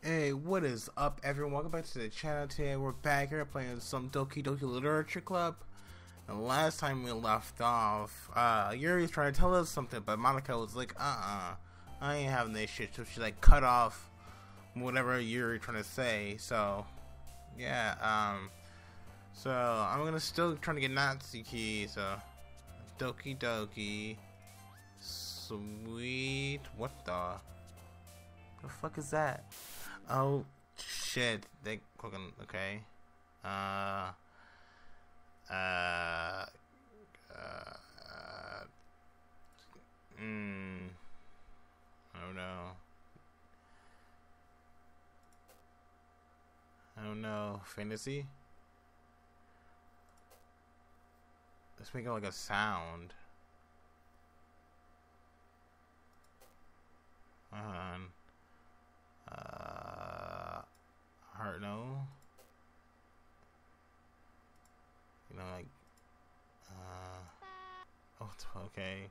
Hey, what is up, everyone? Welcome back to the channel. Today we're back here playing some Doki Doki Literature Club. And last time we left off, Yuri's trying to tell us something, but Monika was like, I ain't having this shit. So she like cut off whatever Yuri trying to say. So, yeah, so I'm gonna still trying to get Natsuki. So, Doki Doki. Sweet. What the fuck is that? Oh shit, they fucking okay. I don't know. I don't know. Fantasy? Let's make it like a sound. Heart, no. You know, like, oh, okay.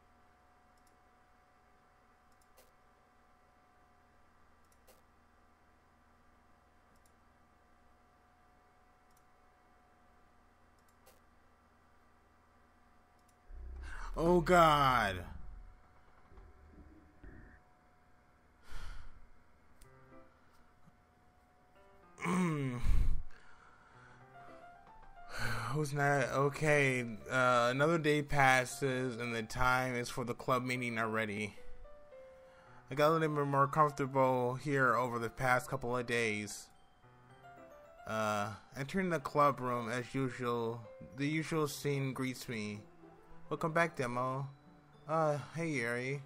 Oh God. Who's not okay? Another day passes and the time is for the club meeting already. I got a little bit more comfortable here over the past couple of days. Entering the club room as usual, the usual scene greets me. Welcome back, Demo. Hey Yuri.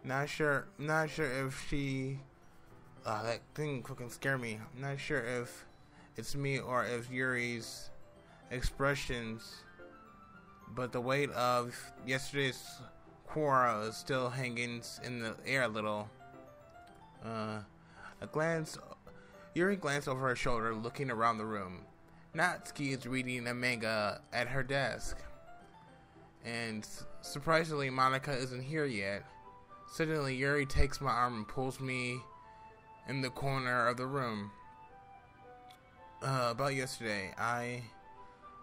Not sure if she. That thing fucking scared me. I'm not sure if it's me or if Yuri's expressions, but the weight of yesterday's quarrel is still hanging in the air a little. Yuri glanced over her shoulder, looking around the room. Natsuki is reading a manga at her desk, and surprisingly, Monika isn't here yet. Suddenly, Yuri takes my arm and pulls me in the corner of the room. About yesterday, I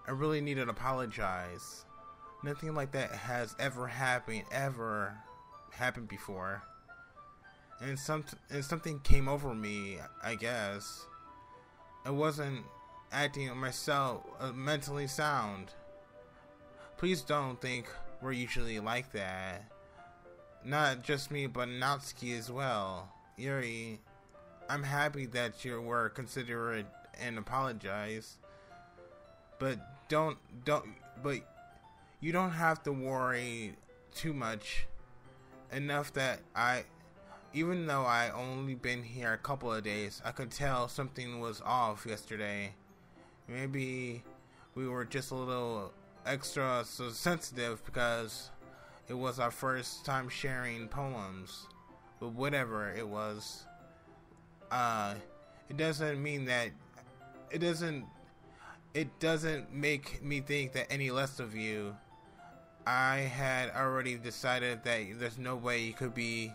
really need to apologize. Nothing like that has ever happened before. And something came over me, I guess. I wasn't acting myself mentally sound. Please don't think we're usually like that. Not just me, but Natsuki as well. Yuri, I'm happy that you were considerate and apologize. But you don't have to worry too much. Enough that even though I only been here a couple of days, I could tell something was off yesterday. Maybe we were just a little extra sensitive because it was our first time sharing poems. But whatever it was, it doesn't mean that it doesn't make me think that any less of you. I had already decided that there's no way you could be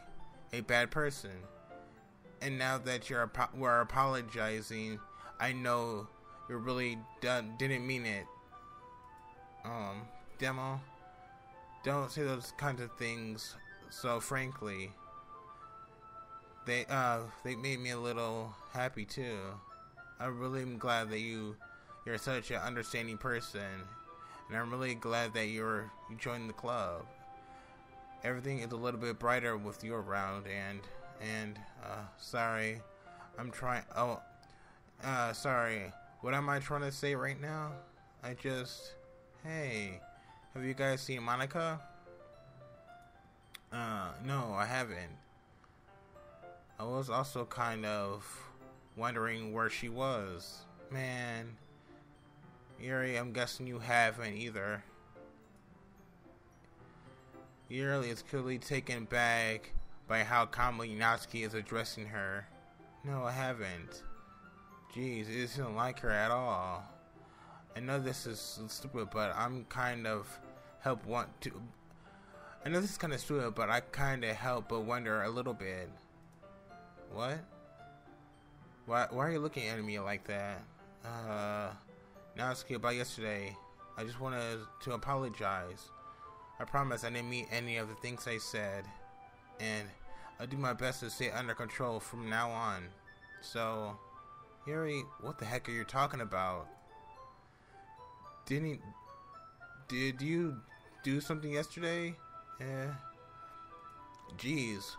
a bad person, and now that we're apologizing, I know you really didn't mean it. Demo, don't say those kinds of things so frankly. They made me a little happy too. I really am glad that you're such an understanding person, and I'm really glad that you joined the club. Everything is a little bit brighter with you around, and sorry, I'm trying. Sorry. What am I trying to say right now? Hey, have you guys seen Monika? No, I haven't. I was also kind of wondering where she was. Man, Yuri, I'm guessing you haven't either. Yuri is clearly taken back by how calmly Natsuki is addressing her. No, I haven't. Jeez, it doesn't like her at all. I know this is stupid, but I'm kind of I know this is kind of stupid, but I kind of help but wonder a little bit. What? Why are you looking at me like that? Natsuki, about yesterday. I just wanted to apologize. I promise I didn't mean any of the things I said. And I'll do my best to stay under control from now on. So, Yuri, what the heck are you talking about? Did you do something yesterday? Jeez.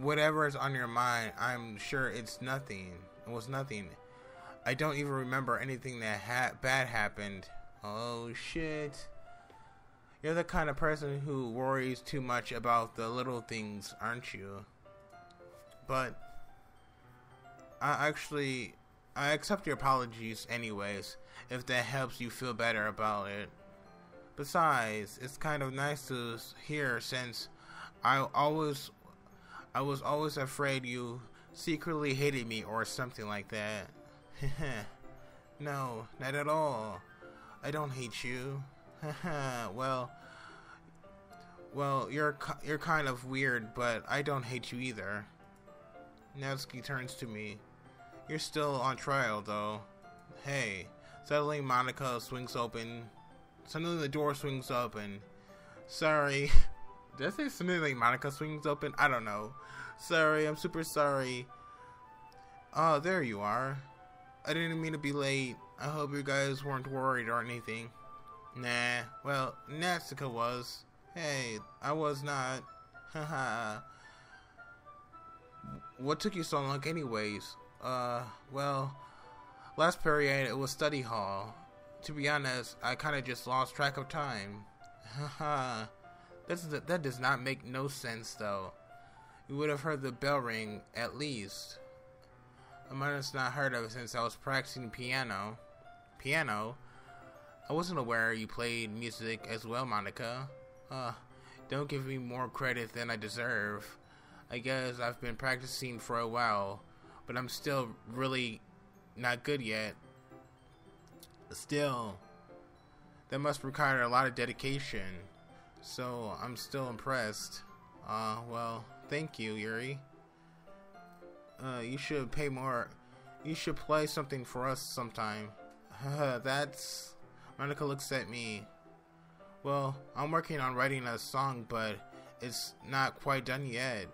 Whatever is on your mind, I'm sure it's nothing. It was nothing. I don't even remember anything that bad happened. Oh shit. You're the kind of person who worries too much about the little things, aren't you? But I accept your apologies anyways, if that helps you feel better about it. Besides, it's kind of nice to hear, since I was always afraid you secretly hated me or something like that. No, not at all. I don't hate you. well, you're kind of weird, but I don't hate you either. Natsuki turns to me. You're still on trial, though. Hey, suddenly Monika swings open. Suddenly the door swings open. Sorry. Did I say suddenly Monika swings open? I don't know. Sorry, I'm super sorry. Oh, there you are. I didn't mean to be late. I hope you guys weren't worried or anything. Nah, well, Natsuka was. Hey, I was not. Haha. What took you so long anyways? Well, last period it was study hall. To be honest, I kinda just lost track of time. Haha. That does not make no sense though. You would have heard the bell ring at least. I might have not heard of it since I was practicing piano. Piano? I wasn't aware you played music as well, Monika. Don't give me more credit than I deserve. I guess I've been practicing for a while, but I'm still really not good yet. Still, that must require a lot of dedication. So, I'm still impressed. Well, thank you, Yuri. You should pay more. You should play something for us sometime. That's... Monika looks at me. Well, I'm working on writing a song, but it's not quite done yet.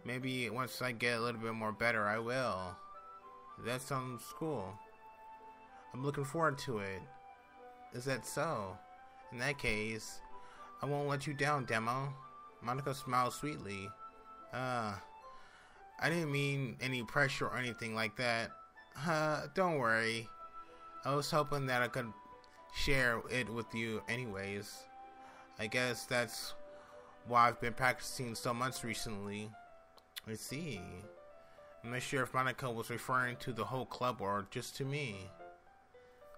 Maybe once I get a little bit more better, I will. That sounds cool. I'm looking forward to it. Is that so? In that case, I won't let you down, Demo. Monika smiled sweetly. I didn't mean any pressure or anything like that. Don't worry. I was hoping that I could share it with you anyways. I guess that's why I've been practicing so much recently. I see. I'm not sure if Monika was referring to the whole club or just to me.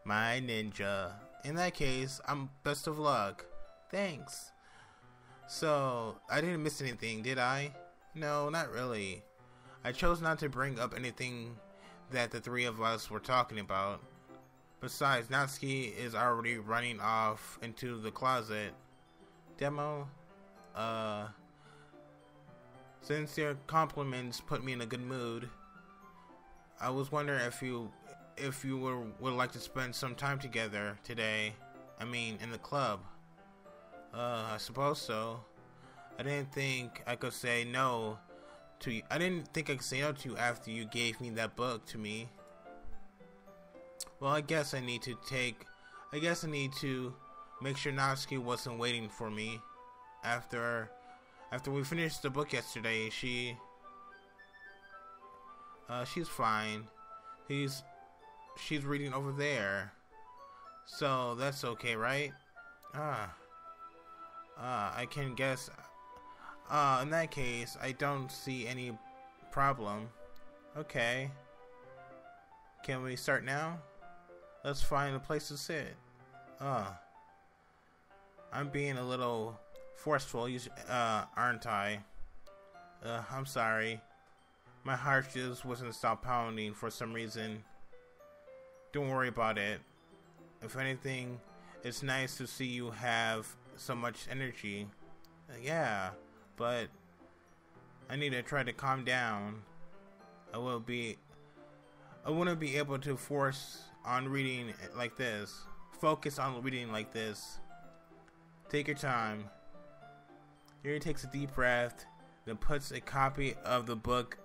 My ninja. In that case, I'm best of luck. Thanks. So, I didn't miss anything, did I? No, not really. I chose not to bring up anything that the three of us were talking about. Besides, Natsuki is already running off into the closet. Demo, since your compliments put me in a good mood, I was wondering if you would like to spend some time together today. I mean, in the club. I suppose so. I didn't think I could say no to you. I didn't think I could say no to you after you gave me that book to me. Well, I guess I need to make sure Natsuki wasn't waiting for me. After we finished the book yesterday, she's fine. She's reading over there. So that's okay, right? I can guess. In that case, I don't see any problem. Okay. Can we start now? Let's find a place to sit. I'm being a little forceful, aren't I? I'm sorry. My heart just wasn't stop pounding for some reason. Don't worry about it. If anything, it's nice to see you have so much energy. Yeah, but I need to try to calm down. I will be. I wouldn't be able to force on reading like this. Focus on reading like this. Take your time. Yuri takes a deep breath, then puts a copy of the book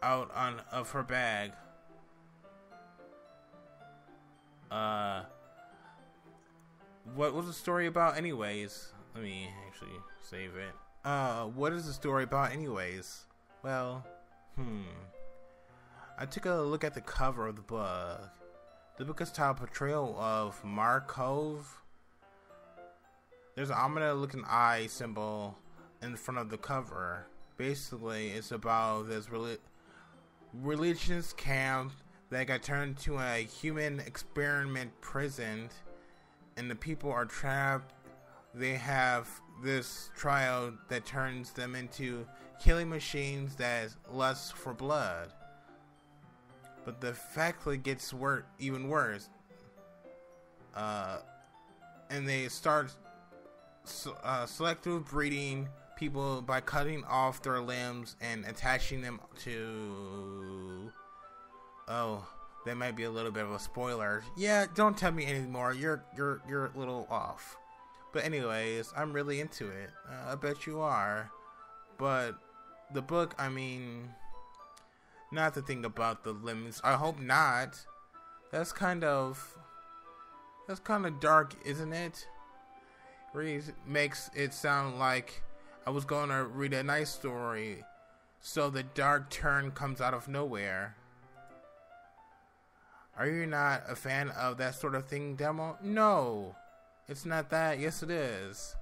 out of her bag. What was the story about anyways? Let me actually save it. What is the story about anyways? Well, I took a look at the cover of the book. The book is titled Portrayal of Markov. There's an ominous looking eye symbol in front of the cover. Basically, it's about this religious camp that got turned into a human experiment prison, and the people are trapped. They have this trial that turns them into killing machines that lust for blood. But the fact gets even worse. And they start selective breeding people by cutting off their limbs and attaching them to... Oh, that might be a little bit of a spoiler. Yeah, don't tell me anymore. You're a little off. But anyways, I'm really into it. I bet you are. But the book, I mean, not the thing about the limbs. I hope not. That's kind of dark, isn't it? Really makes it sound like I was going to read a nice story, so the dark turn comes out of nowhere. Are you not a fan of that sort of thing, Demo? No, it's not that. Yes, it is.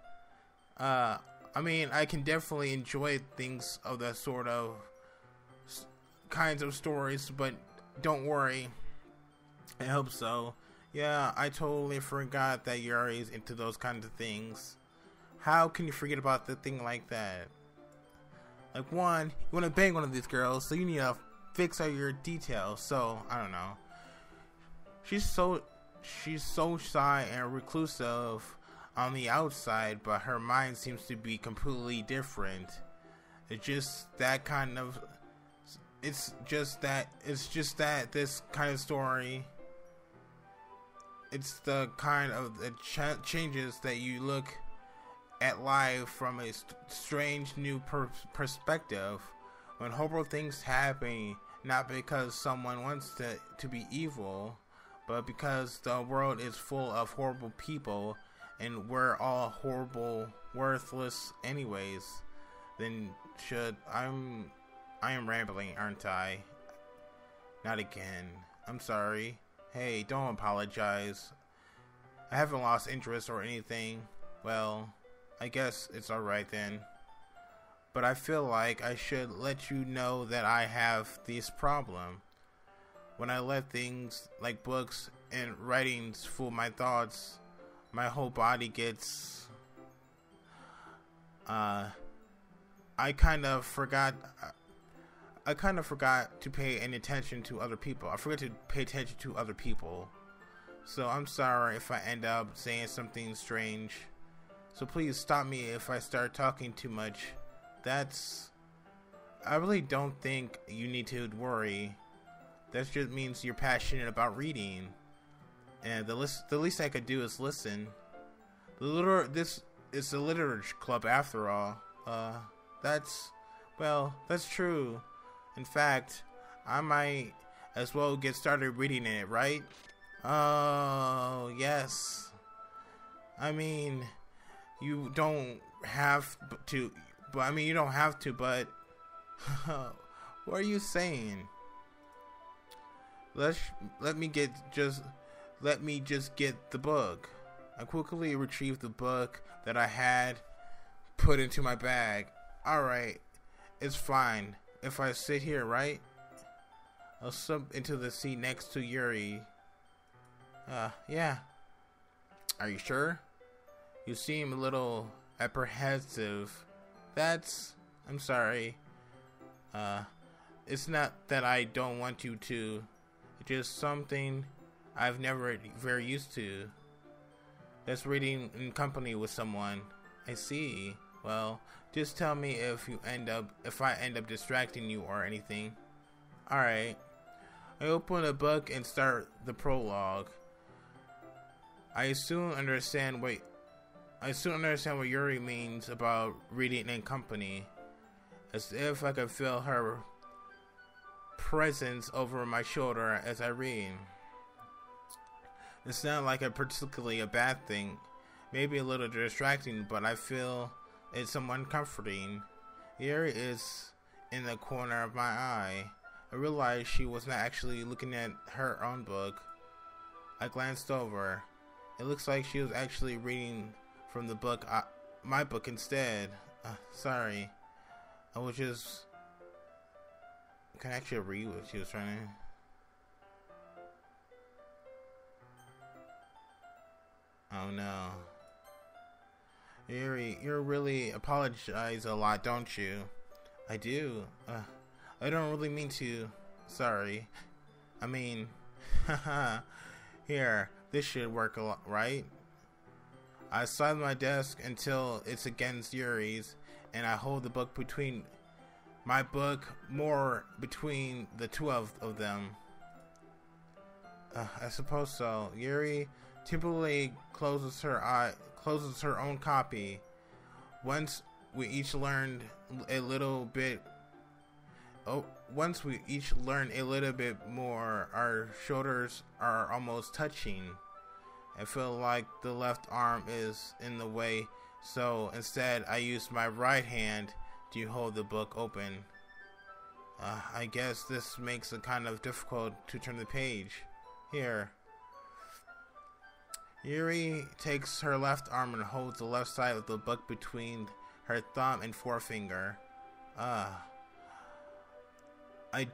I mean, I can definitely enjoy things of that sort of kinds of stories, but don't worry. I hope so. Yeah, I totally forgot that Yuri's into those kinds of things. How can you forget about the thing like that? Like, one, you want to bang one of these girls, so you need to fix all your details. So, I don't know. She's so shy and reclusive on the outside, but her mind seems to be completely different. It's just that this kind of story. It's the kind of changes that you look at life from a strange new perspective. When horrible things happen, not because someone wants to be evil, but because the world is full of horrible people, and we're all horrible, worthless anyways, then I am rambling, aren't I? Not again. I'm sorry. Hey, don't apologize. I haven't lost interest or anything. Well, I guess it's alright then. But I feel like I should let you know that I have this problem. When I let things like books and writings fool my thoughts, my whole body gets... I kind of forgot to pay any attention to other people. I forgot to pay attention to other people. So I'm sorry if I end up saying something strange. So please stop me if I start talking too much. I really don't think you need to worry. That just means you're passionate about reading. And the least I could do is listen. This is a literature club after all. That's true. In fact, I might as well get started reading it, right? Oh, yes. I mean, you don't have to, but what are you saying? Let me just get the book. I quickly retrieved the book that I had put into my bag. Alright, it's fine. If I sit here, right? I'll slip into the seat next to Yuri. Yeah. Are you sure? You seem a little apprehensive. I'm sorry. It's not that I don't want you to. It's just something I've never very used to. That's reading in company with someone. I see. Well, just tell me if I end up distracting you or anything. Alright. I open a book and start the prologue. I soon understand what Yuri means about reading in company, as if I could feel her presence over my shoulder as I read. It's not like particularly a bad thing, maybe a little distracting, but I feel it's somewhat comforting. Yuri is in the corner of my eye. I realized she was not actually looking at her own book. I glanced over. It looks like she was actually reading from the book, my book instead. Sorry. I was just... Can I actually read what she was trying to... Oh no. Yuri, you really apologize a lot, don't you? I do. I don't really mean to. Sorry. I mean, haha. Here, this should work a lot, right? I slide my desk until it's against Yuri's, and I hold the book between my book more between the two of them. I suppose so. Yuri typically closes her own copy. Once we each learn a little bit more, our shoulders are almost touching. I feel like the left arm is in the way, so instead I use my right hand to hold the book open. I guess this makes it kind of difficult to turn the page. Here. Yuri takes her left arm and holds the left side of the book between her thumb and forefinger. I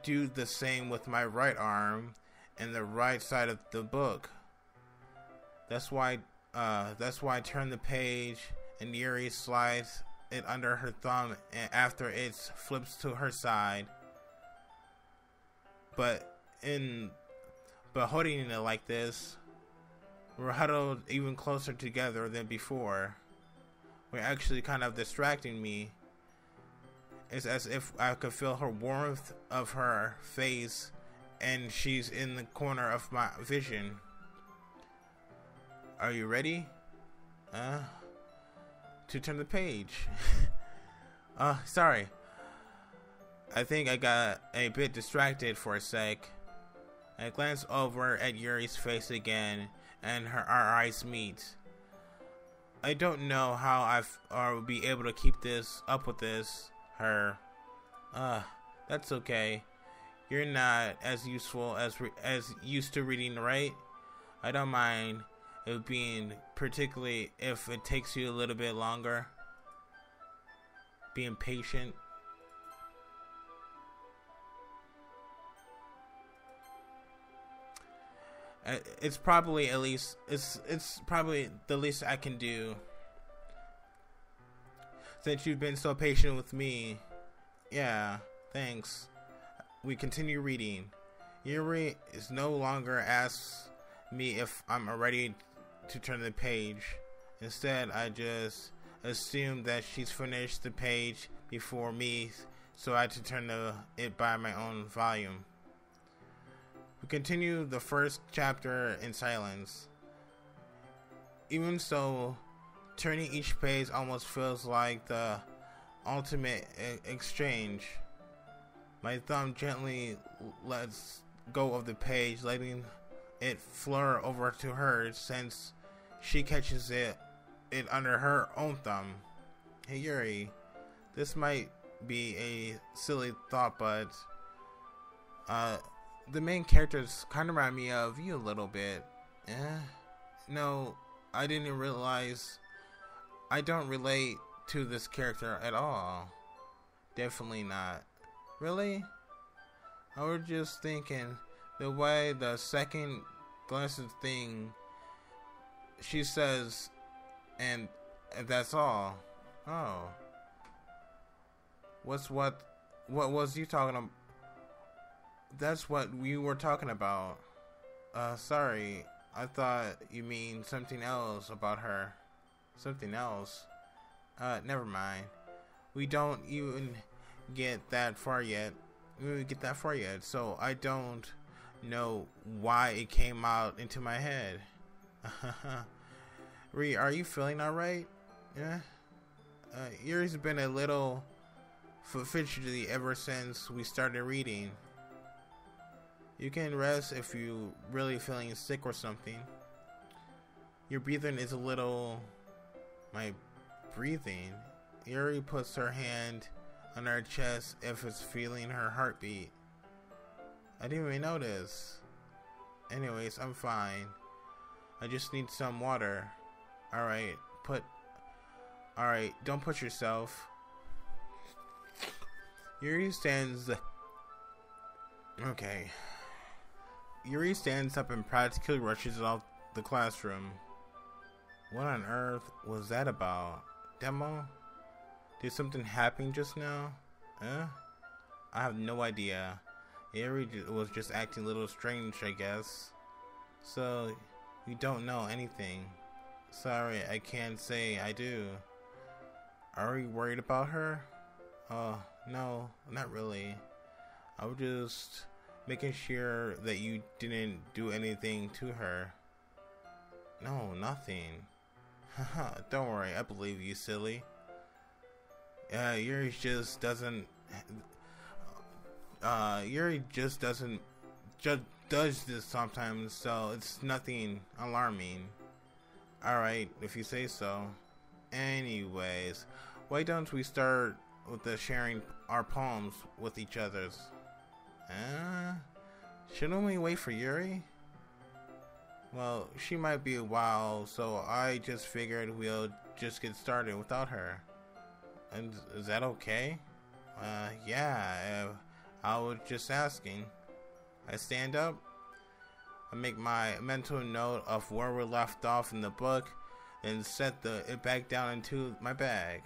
do the same with my right arm and the right side of the book. That's why I turn the page and Yuri slides it under her thumb and after it flips to her side. But holding it like this, we're huddled even closer together than before. We're actually kind of distracting me. It's as if I could feel her warmth of her face and she's in the corner of my vision. Are you ready? To turn the page. Sorry. I think I got a bit distracted for a sec. I glance over at Yuri's face again, and our eyes meet. I don't know how I'll be able to keep this up with her. That's okay. You're not as useful as used to reading, right? I don't mind it being, particularly if it takes you a little bit longer. Being patient. It's probably it's probably the least I can do. Since you've been so patient with me. Yeah, thanks. We continue reading. Yuri is no longer asks me if I'm ready to turn the page. Instead, I just assume that she's finished the page before me, so I had to turn it by my own volume. We continue the first chapter in silence. Even so, turning each page almost feels like the ultimate exchange. My thumb gently lets go of the page, letting it flare over to her since she catches it under her own thumb. Hey Yuri, this might be a silly thought, but the main characters kind of remind me of you a little bit. No, I didn't realize. I don't relate to this character at all. Definitely not. Really? I was just thinking the way the second glasses thing she says, and that's all. Oh. What was you talking about? That's what we were talking about. Sorry. I thought you mean something else about her. Something else. Never mind. We don't even get that far yet. really get that far yet, so I don't know why it came out into my head. Ree, are you feeling alright? Yeah? Yuri's been a little fidgety ever since we started reading. You can rest if you really feeling sick or something. Your breathing is a little... My breathing? Yuri puts her hand on her chest if it's feeling her heartbeat. I didn't even notice. Anyways, I'm fine. I just need some water. Alright, don't push yourself. Yuri stands... Okay. Yuri stands up and practically rushes out the classroom. What on earth was that about? Demo? Did something happen just now? I have no idea. Yuri was just acting a little strange, I guess. So, you don't know anything. Sorry, I can't say I do. Are you worried about her? No, not really. I was just making sure that you didn't do anything to her. No, nothing. Haha, don't worry, I believe you, silly. Yuri just doesn't does this sometimes, so it's nothing alarming. Alright, if you say so. Anyways, why don't we start with the sharing our poems with each other's? Shouldn't we wait for Yuri? Well, she might be a while, so I just figured we'll just get started without her. And is that okay? Yeah, I was just asking. I stand up. I make my mental note of where we left off in the book, and set it back down into my bag.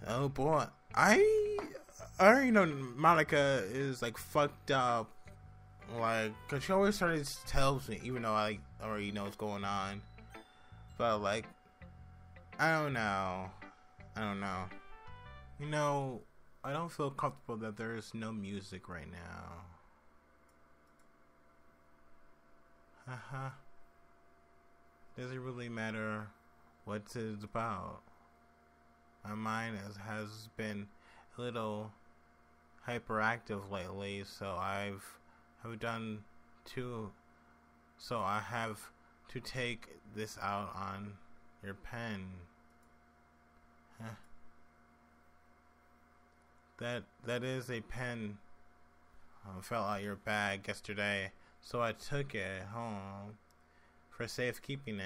Oh boy, I already know Monika is like fucked up, like, cause she always tells me, even though I already know what's going on. But like, I don't know. You know, I don't feel comfortable that there is no music right now. Does it really matter what it's about? My mind has been a little hyperactive lately, so I've done too. So I have to take this out on your pen. That is a pen. Fell out your bag yesterday, so I took it home for safekeeping.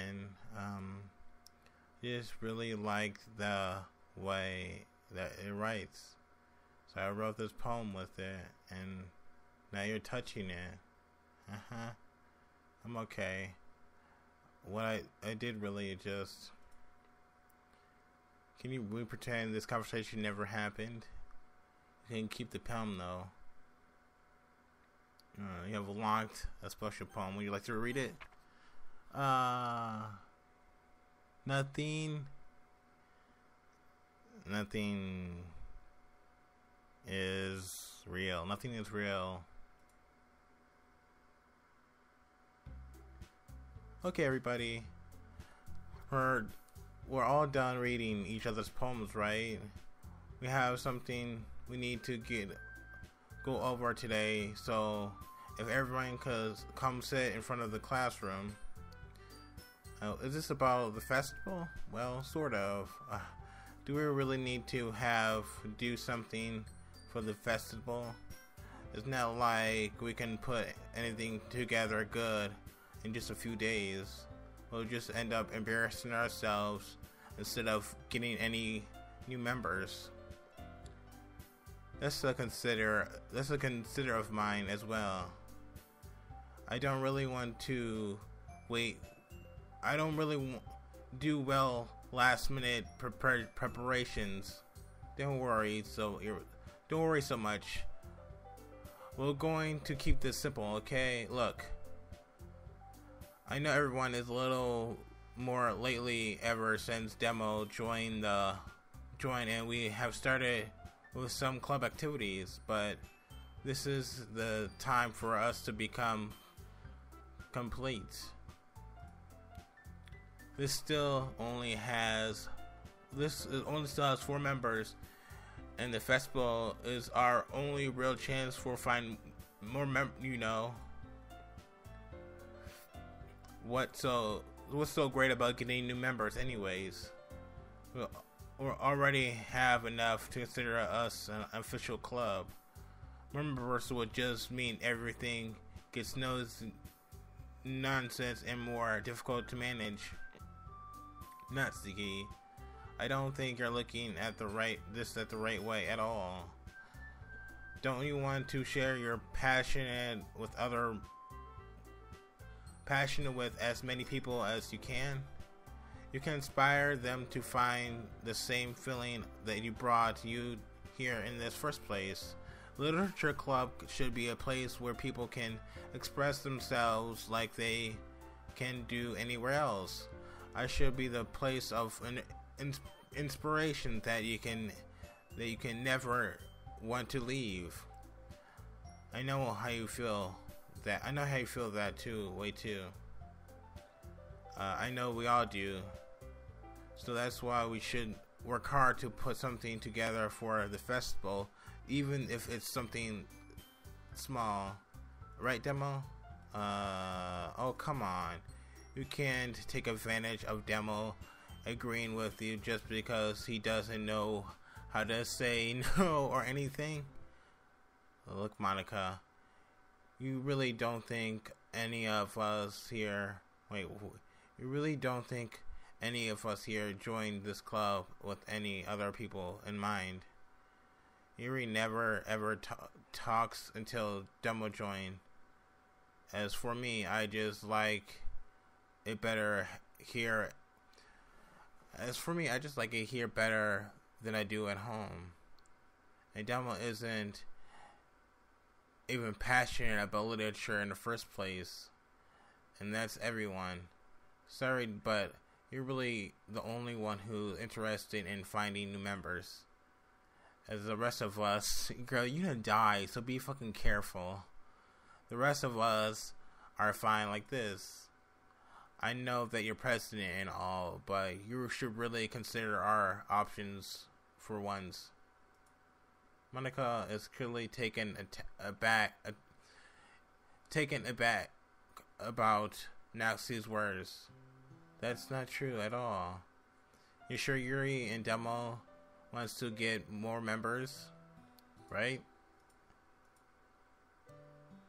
Just really like the way that it writes, so I wrote this poem with it, and now you're touching it. I'm okay. What I did really just... Can we pretend this conversation never happened? You can keep the poem though. You have locked a special poem. Would you like to read it? Nothing is real. Nothing is real. Okay, everybody. We're all done reading each other's poems, right? We have something we need to go over today, so if everyone could come sit in front of the classroom. Is this about the festival? Well, sort of. Do we really need to do something for the festival? It's not like we can put anything together good in just a few days. We'll just end up embarrassing ourselves instead of getting any new members. That's a consider of mine as well. I don't really want to wait. I don't really do well last minute preparations. Don't worry so much. We're going to keep this simple, okay? Look, I know everyone is a little more lately ever since Demo joined and we have started with some club activities, but this is the time for us to become complete. This still only still has 4 members, and the festival is our only real chance for finding more what's so great about getting new members anyways? We already have enough to consider us an official club. Members would just mean everything gets nonsense and more difficult to manage. Natsuki, I don't think you're looking at the right way at all. Don't you want to share your passion with as many people as you can? You can inspire them to find the same feeling that you brought you here in this first place. Literature club should be a place where people can express themselves like they can do anywhere else. I should be the place of an inspiration that you can never want to leave. I know how you feel that too. I know we all do. So that's why we should work hard to put something together for the festival, even if it's something small. Right, Demo? Oh, come on. You can't take advantage of Demo agreeing with you just because he doesn't know how to say no or anything. Look, Monika, you really don't think any of us here joined this club with any other people in mind? Yuri never ever talks until Demo join. As for me, I just like it here better than I do at home. And Demo isn't even passionate about literature in the first place, and that's everyone. Sorry, but you're really the only one who's interested in finding new members. As the rest of us, girl, you're gonna die, so be fucking careful. The rest of us are fine like this. I know that you're president and all, but you should really consider our options for once. Monika is clearly taken aback about Natsuki's words. That's not true at all. You sure Yuri and Demo wants to get more members, right?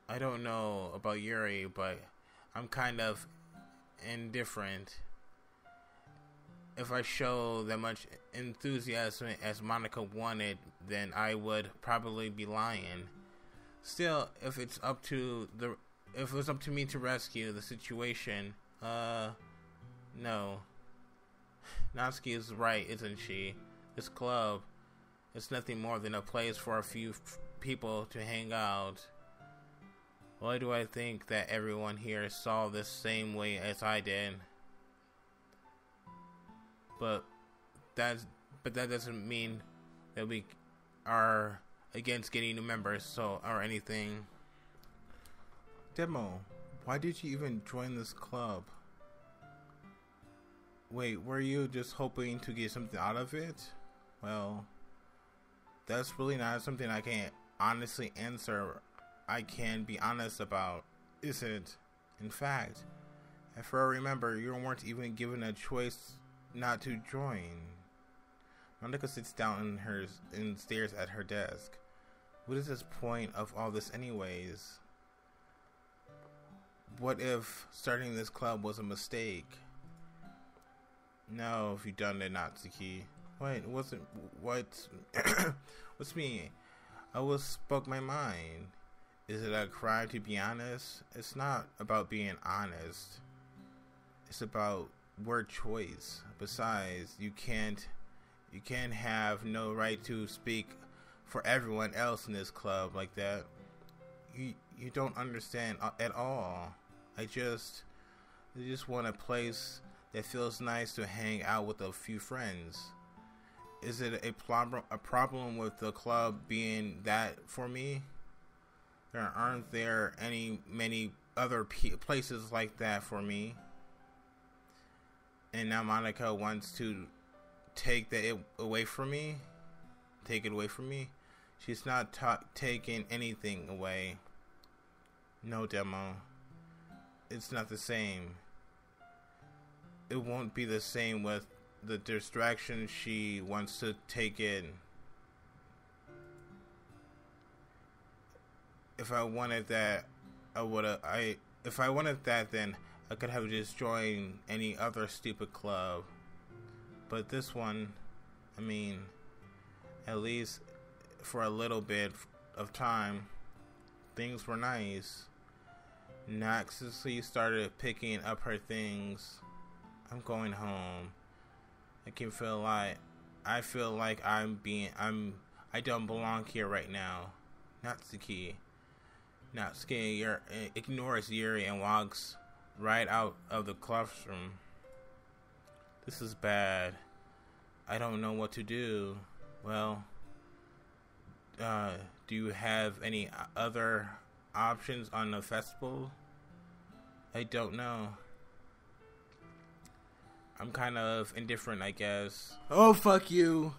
I don't know about Yuri, but I'm kind of indifferent. If I show that much enthusiasm as Monika wanted, then I would probably be lying. Still, if it's up to me to rescue the situation, no. Natsuki is right, isn't she? This club is nothing more than a place for a few people to hang out. Why do I think that everyone here saw this same way as I did? But that doesn't mean that we are against getting new members or anything. Demo, why did you even join this club? Wait, were you just hoping to get something out of it? Well, that's really not something I can honestly answer. I can be honest about, is it? In fact, if I remember, you weren't even given a choice not to join. Monika sits down and stares at her desk. What is the point of all this anyways? What if starting this club was a mistake? No, if you done it, Natsuki. Wait, what's me? I spoke my mind. Is it a crime to be honest? It's not about being honest. It's about word choice. Besides, you can't have no right to speak for everyone else in this club like that. You don't understand at all. I just want a place that feels nice to hang out with a few friends. is it a problem with the club being that for me? There aren't there many other places like that for me. And now Monika wants to take it away from me. Take it away from me. She's not taking anything away. No, Demo. It's not the same. It won't be the same with the distraction she wants to take in. If I wanted that, if I wanted that, then I could have just joined any other stupid club. But this one, I mean, at least for a little bit of time, things were nice. Naxxley started picking up her things. I'm going home. I feel like I don't belong here right now. Natsuki ignores Yuri and walks right out of the classroom. This is bad. I don't know what to do. Well, do you have any other options on the festival? I don't know. I'm kind of indifferent, I guess. Oh, fuck you!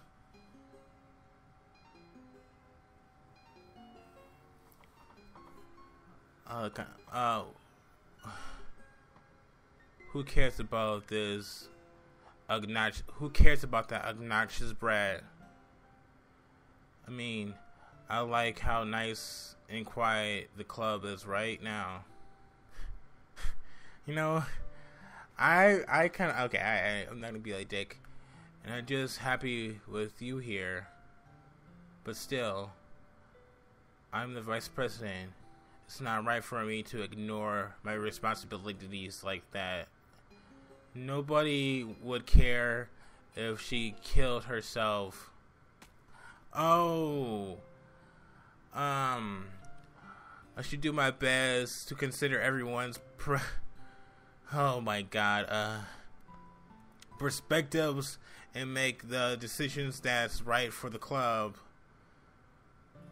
Who cares about this who cares about that obnoxious brat? I mean, I like how nice and quiet the club is right now. You know, I kind of, okay, I'm not gonna be like dick, and I'm just happy with you here, but still, I'm the vice president. It's not right for me to ignore my responsibilities like that. Nobody would care if she killed herself. Oh, I should do my best to consider everyone's oh my god, perspectives and make the decisions that's right for the club.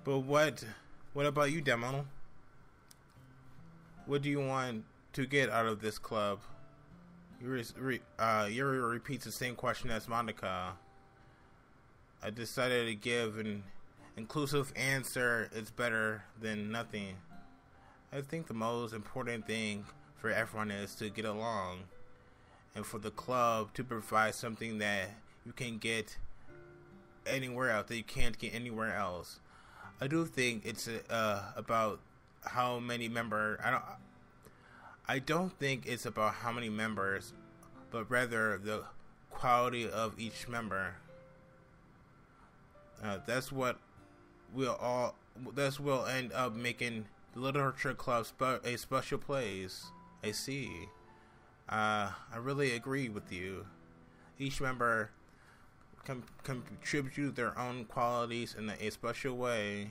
But what about you, Demo? What do you want to get out of this club? Yuri repeats the same question as Monika. I decided to give an inclusive answer. It's better than nothing. I think the most important thing for everyone is to get along, and for the club to provide something that you can get anywhere else that you can't get anywhere else. I do think it's about how many members. I don't think it's about how many members, but rather the quality of each member. That's what will end up making the literature club a special place. I see. I really agree with you. Each member can contribute their own qualities in a special way.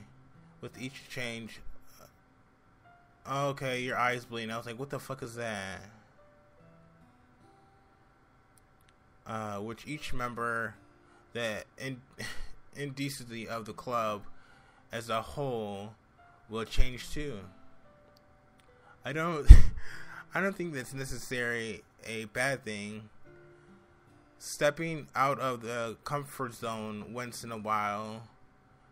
With each change. Okay, your eyes bleeding. I was like, what the fuck is that? Which each member, the indecency of the club as a whole will change too. I don't think that's necessarily a bad thing. Stepping out of the comfort zone once in a while.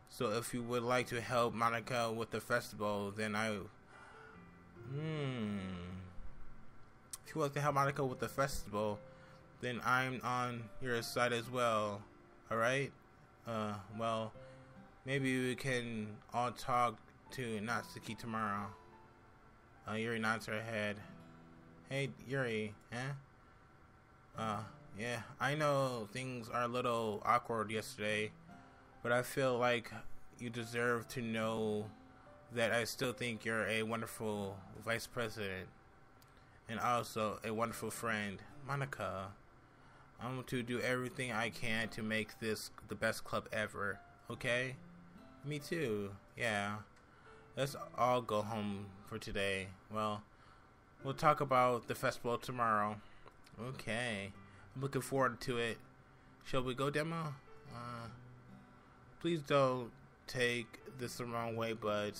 So if you would like to help Monika with the festival, then if you want to help Monika with the festival, then I'm on your side as well. Alright? Well, maybe we can all talk to Natsuki tomorrow. Yuri nods her head. Hey, Yuri, yeah, I know things are a little awkward yesterday, but I feel like you deserve to know that I still think you're a wonderful vice president and also a wonderful friend. Monika, I'm going to do everything I can to make this the best club ever, okay? Me too, yeah. Let's all go home for today. Well, we'll talk about the festival tomorrow. Okay. I'm looking forward to it. Shall we go, Demo? Please don't take this the wrong way, but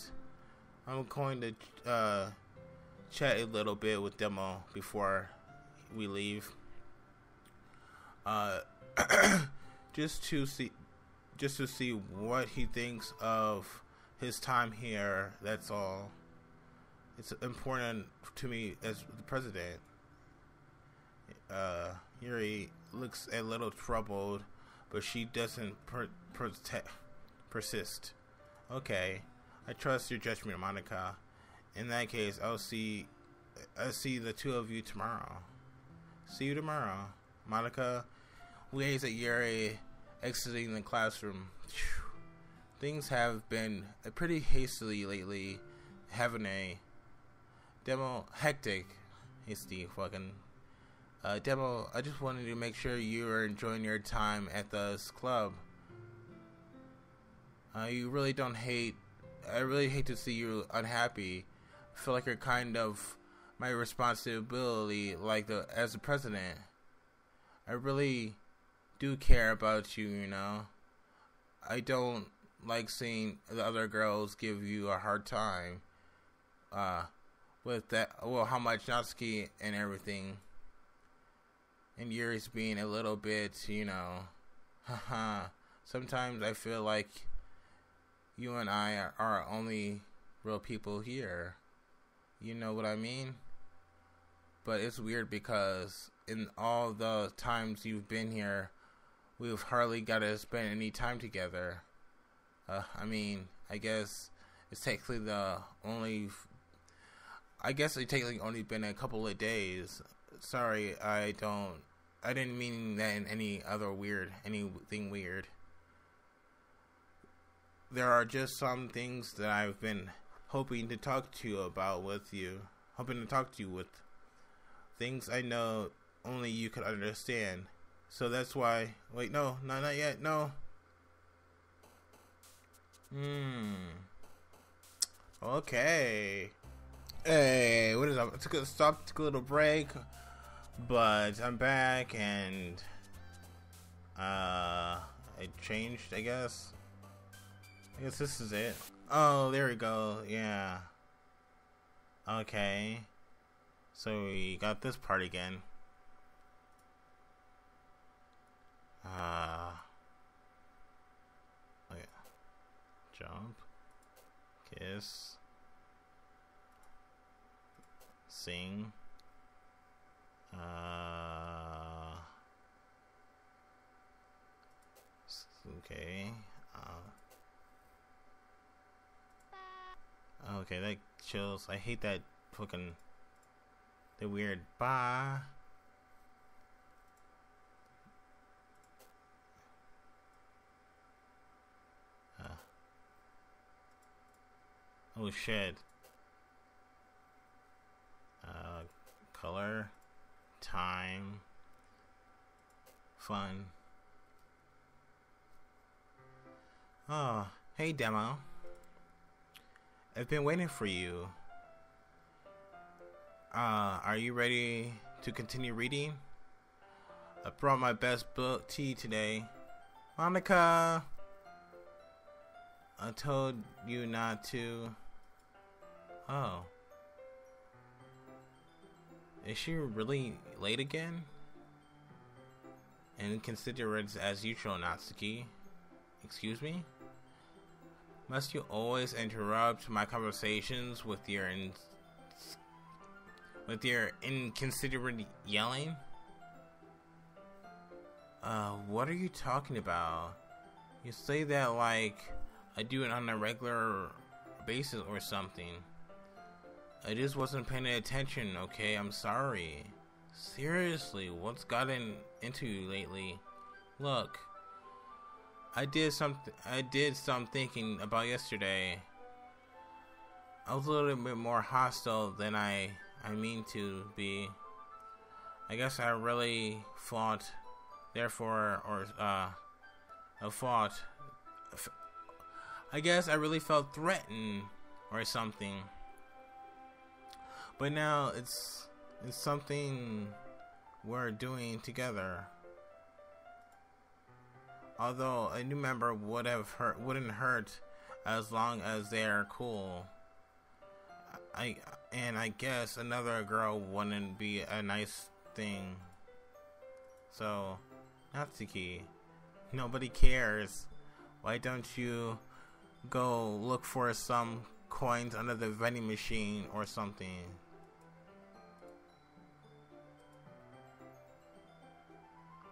I'm going to chat a little bit with Demo before we leave. Just to see what he thinks of his time here. That's all. It's important to me as the president. Yuri looks a little troubled, but she doesn't persist. Okay, I trust your judgment, Monika. In that case, I'll see the two of you tomorrow. See you tomorrow. Monika waves at Yuri, exiting the classroom. Things have been pretty hastily lately, haven't they? Demo, hectic. Hasty fucking. Demo, I just wanted to make sure you are enjoying your time at this club. You really don't hate. I really hate to see you unhappy. I feel like you're kind of my responsibility, as the president. I really do care about you, you know. I don't like seeing the other girls give you a hard time. With that, well, how much Natsuki and everything. And Yuri's being a little bit, you know, haha. Sometimes I feel like you and I are our only real people here. You know what I mean? But it's weird because in all the times you've been here, we've hardly got to spend any time together. I mean, I guess it's technically only been a couple of days. Sorry, I didn't mean that in anything weird. There are just some things that I've been hoping to talk to you with. Things I know only you could understand. So that's why, wait, no, not yet, no. Okay. Hey, what is up? Took a little break, but I'm back and I changed, I guess this is it. Oh, there we go. Yeah. Okay. So we got this part again. Okay. Jump. Kiss. Sing. Okay. Okay, that chills. I hate that fucking the weird bye. Oh shit. Color, time, fun. Oh, hey Demo. I've been waiting for you. Are you ready to continue reading? I brought my best tea today. Monika! I told you not to. Oh. Is she really late again? And consider it as usual, Natsuki. Excuse me? Must you always interrupt my conversations with your inconsiderate yelling? What are you talking about? You say that like I do it on a regular basis or something. I just wasn't paying attention, okay? I'm sorry. Seriously, what's gotten into you lately? Look, I did some thinking about yesterday. I was a little bit more hostile than I mean to be. I guess I really fought, therefore, I guess I really felt threatened or something. But now it's something we're doing together. Although a new member wouldn't hurt as long as they're cool. I guess another girl wouldn't be a nice thing. So, Natsuki, nobody cares. Why don't you go look for some coins under the vending machine or something?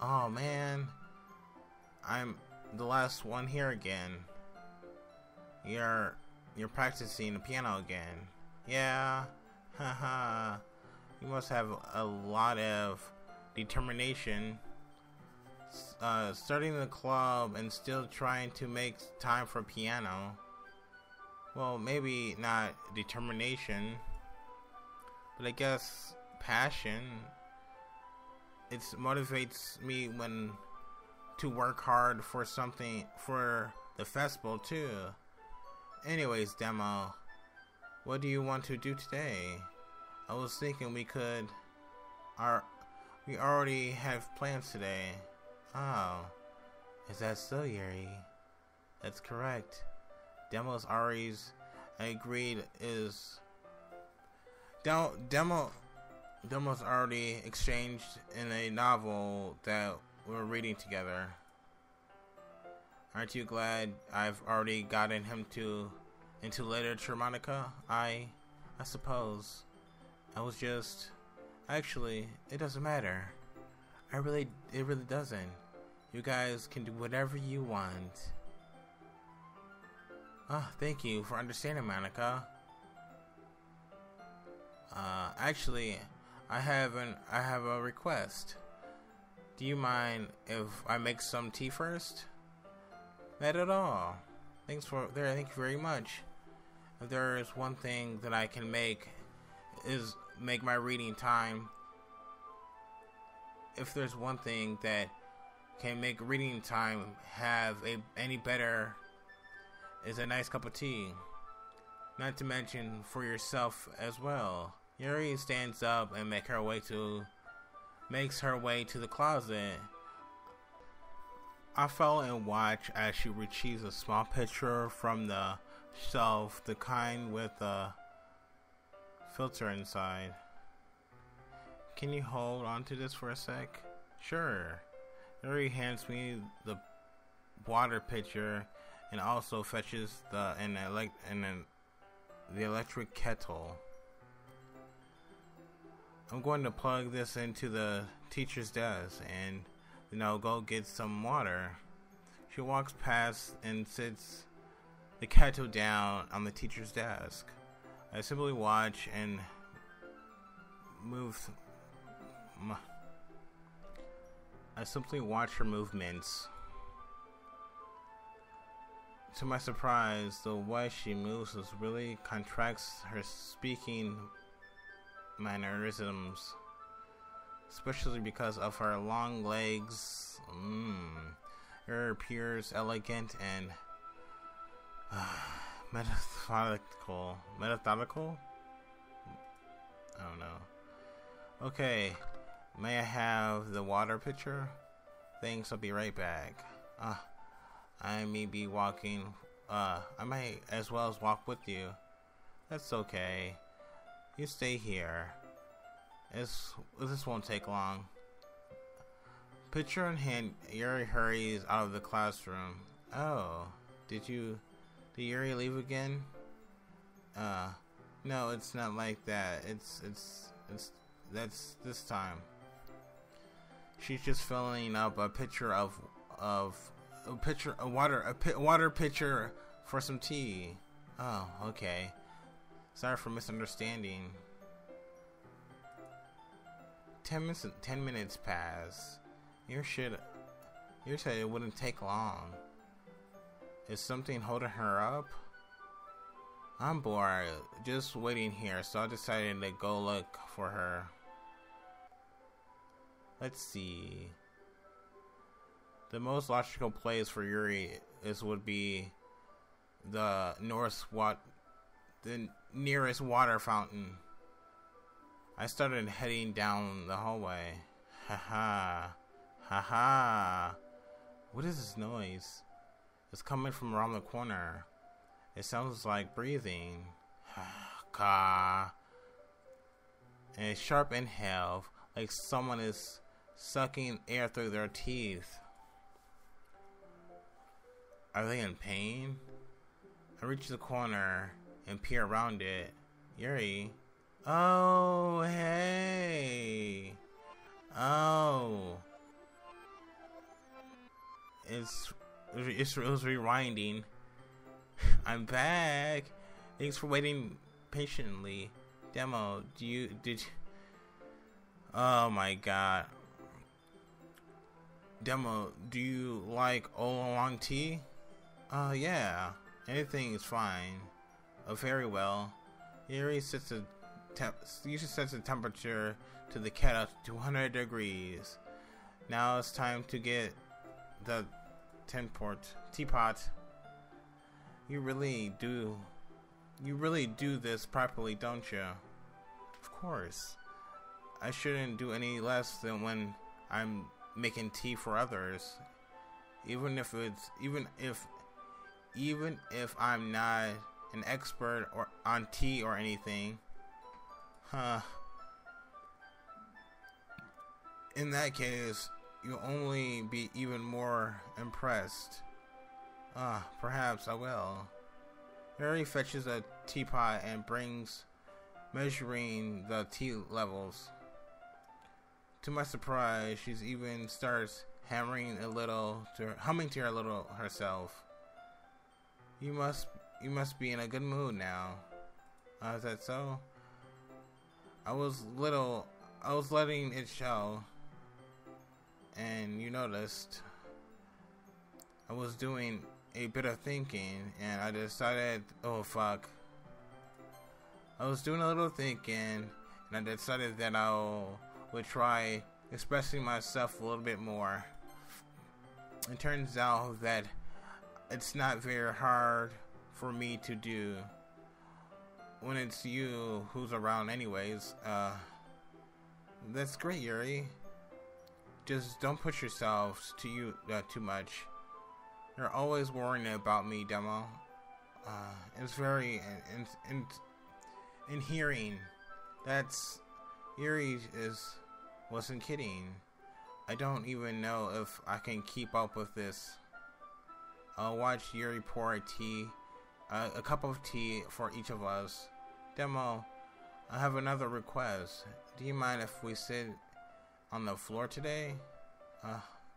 Oh man, I'm the last one here again. You're practicing the piano again. Yeah, haha. You must have a lot of determination. Starting the club and still trying to make time for piano. Well, maybe not determination, but I guess passion. It motivates me when to work hard for something for the festival too. Anyways, Demo, what do you want to do today? I was thinking we already have plans today. Oh, is that so, Yuri? That's correct. Demo's Ari's agreed is Demo's already exchanged in a novel that we're reading together. Aren't you glad I've already gotten him into literature, Monika? I suppose. Actually, it doesn't matter. It really doesn't. You guys can do whatever you want. Thank you for understanding, Monika. Actually, I have a request. Do you mind if I make some tea first? Not at all. Thank you very much. If there is one thing that I can make my reading time. If there's one thing that can make reading time have any better, is a nice cup of tea. Not to mention for yourself as well. Yuri stands up and makes her way to the closet. I follow and watch as she retrieves a small picture from the shelf, the kind with a filter inside. Can you hold on to this for a sec? Sure. Yuri hands me the water pitcher and also fetches the electric kettle. I'm going to plug this into the teacher's desk and go get some water. She walks past and sits the kettle down on the teacher's desk. I simply watch and watch her movements. To my surprise, the way she moves really contracts her speaking mannerisms, especially because of her long legs. Her appears elegant and methodical. Methodical? I don't know. Okay, may I have the water pitcher? Thanks, I'll be right back. I may be walking. I might as well as walk with you. That's okay. You stay here. This won't take long. Pitcher in hand, Yuri hurries out of the classroom. Oh, did Yuri leave again? No, it's not like that. That's this time. She's just filling up a pitcher a water pitcher for some tea. Oh, okay. Sorry for misunderstanding. 10 minutes pass. You said it wouldn't take long. Is something holding her up? I'm bored, just waiting here, so I decided to go look for her. Let's see. The most logical place for Yuri would be the nearest water fountain. I started heading down the hallway. Haha. What is this noise? It's coming from around the corner. It sounds like breathing. Ka. And a sharp inhale, like someone is sucking air through their teeth. Are they in pain? I reach the corner and peer around it. Yuri. Oh, hey. Oh. It was rewinding. I'm back. Thanks for waiting patiently. Demo, oh my god. Demo, do you like oolong tea? Yeah. Anything is fine. Oh, very well. Yuri sets the temperature to the kettle to 200 degrees. Now it's time to get the teapot. You really do this properly, don't you? Of course. I shouldn't do any less than when I'm making tea for others. Even if I'm not an expert on tea or anything. In that case, you'll only be even more impressed. Perhaps I will. Mary fetches a teapot and brings measuring the tea levels. To my surprise, she even starts humming to her little herself. You must be in a good mood now. Is that so? I was letting it show, and you noticed. I was doing a bit of thinking, and I decided, oh fuck. I was doing a little thinking, and I decided that I would try expressing myself a little bit more. It turns out that it's not very hard for me to do when it's you who's around anyways. That's great, Yuri. Just don't push yourself too much. You're always worrying about me, Demo. It's very in hearing. That's Yuri wasn't kidding. I don't even know if I can keep up with this. I'll watch Yuri pour a cup of tea for each of us. Demo, I have another request. Do you mind if we sit on the floor today?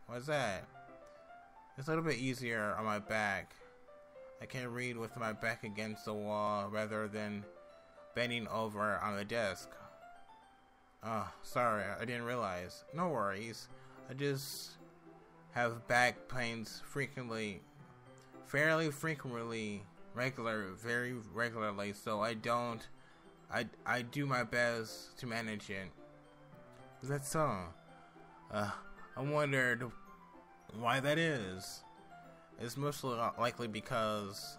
What's that? It's a little bit easier on my back. I can read with my back against the wall rather than bending over on the desk. Sorry, I didn't realize. No worries. I just have back pains fairly frequently, very regularly, so I do my best to manage it. That's so. I wondered why that is. It's most likely because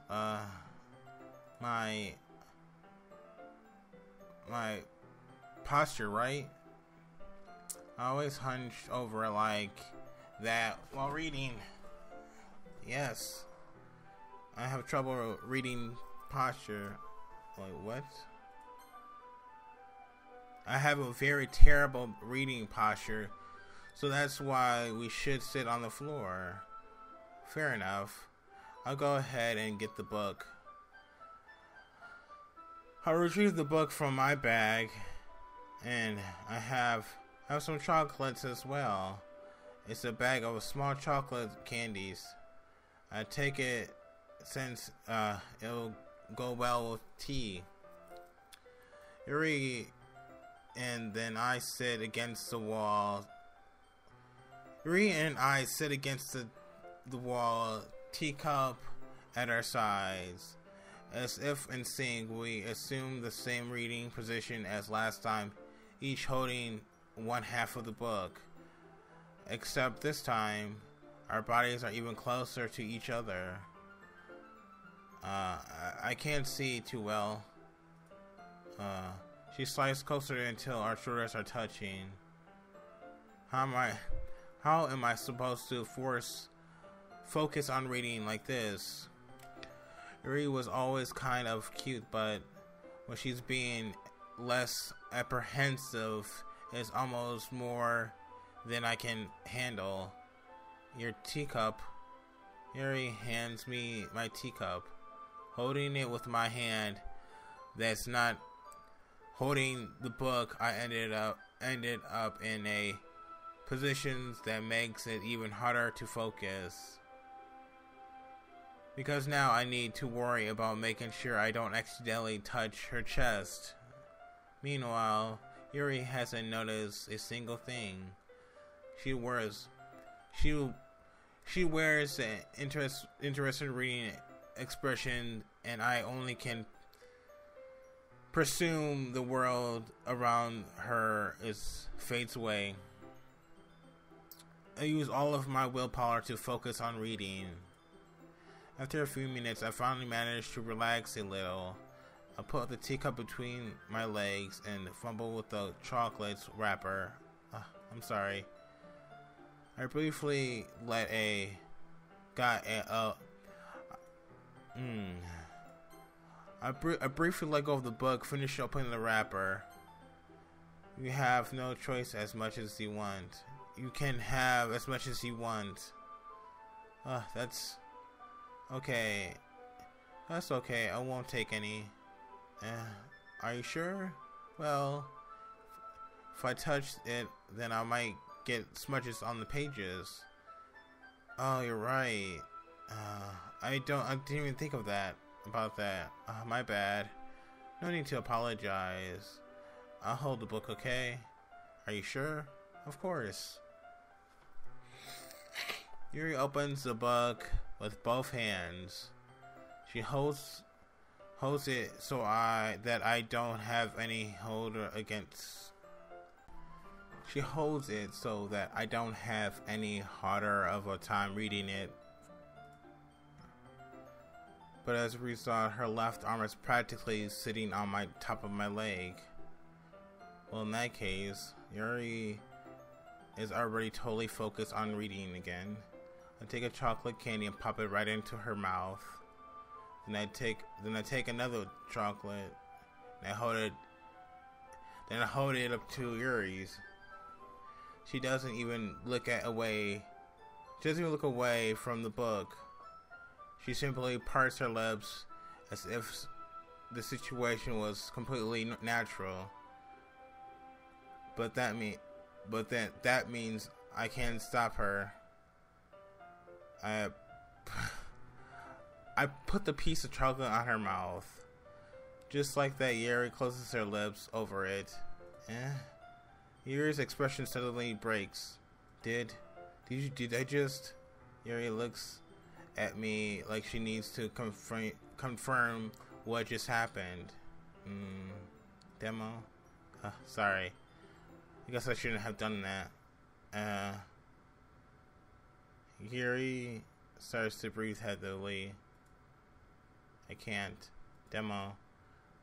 my posture, right? I always hunch over like that while reading. Yes. I have trouble reading posture. Like, what? I have a very terrible reading posture, so that's why we should sit on the floor. Fair enough. I'll go ahead and get the book. I'll retrieve the book from my bag, and I have some chocolates as well. It's a bag of small chocolate candies. I take it since it'll go well with tea. Yuri and then I sit against the wall. Yuri and I sit against the wall, teacup at our sides. As if in sync, we assume the same reading position as last time, each holding one half of the book. Except this time, our bodies are even closer to each other. I can't see too well. She slides closer until our shoulders are touching. How am I supposed to force focus on reading like this. Yuri was always kind of cute, but when she's being less apprehensive, it's almost more than I can handle. Your teacup. Yuri hands me my teacup. Holding it with my hand that's not holding the book, I ended up in a position that makes it even harder to focus. Because now I need to worry about making sure I don't accidentally touch her chest. Meanwhile, Yuri hasn't noticed a single thing. She wears an interested reading expression, and I only can presume the world around her fades away. I use all of my willpower to focus on reading. After a few minutes, I finally managed to relax a little. I put the teacup between my legs and fumbled with the chocolate wrapper. I'm sorry. I briefly I briefly let go of the book, finished opening the wrapper. You have no choice as much as you want. You can have as much as you want. That's okay. That's okay. I won't take any. Are you sure? Well, if I touch it, then I might get smudges on the pages. Oh, you're right. I didn't even think of that. About that. My bad. No need to apologize. I'll hold the book, okay? Are you sure? Of course. Yuri opens the book with both hands. She holds it so that I don't have any holder against. She holds it so that I don't have any harder of a time reading it. But as a result, her left arm is practically sitting on my top of my leg. Well, in that case, Yuri is already totally focused on reading again. I take a chocolate candy and pop it right into her mouth. Then I take another chocolate and I hold it up to Yuri's. She doesn't even look away. She doesn't even look away from the book. She simply parts her lips as if the situation was completely natural. But that means I can't stop her. I put the piece of chocolate on her mouth. Just like that, Yuri closes her lips over it. Yuri's expression suddenly breaks. Did I just? Yuri looks at me like she needs to confirm what just happened. Demo? Sorry. I guess I shouldn't have done that. Yuri starts to breathe heavily. I can't. Demo.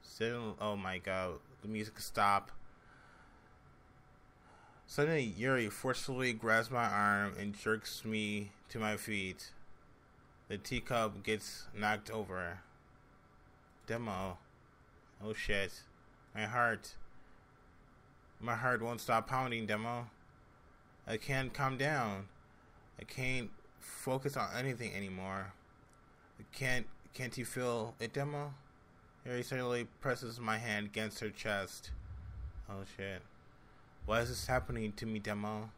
Still, oh my god. The music stopped. Suddenly, Yuri forcefully grabs my arm and jerks me to my feet. The teacup gets knocked over. Demo. Oh shit. My heart won't stop pounding, Demo. I can't calm down. I can't focus on anything anymore. Can't you feel it, Demo? Yuri suddenly presses my hand against her chest. Oh shit. Why is this happening to me, Demo?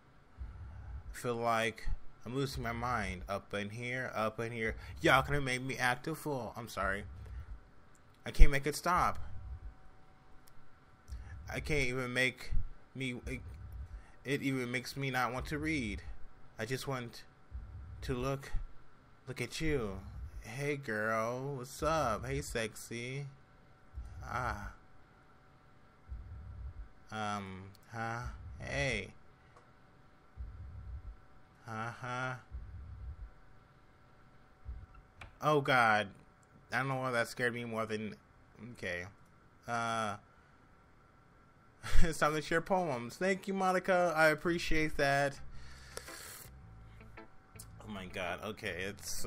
I feel like I'm losing my mind. Up in here. Y'all gonna make me act a fool. I'm sorry. I can't make it stop. I can't even make me. It even makes me not want to read. I just want to look at you. Hey girl, what's up? Hey sexy. Hey. Oh god. I don't know why that scared me more than... Okay. It's time to share poems. Thank you, Monika. I appreciate that. my god. Okay, let's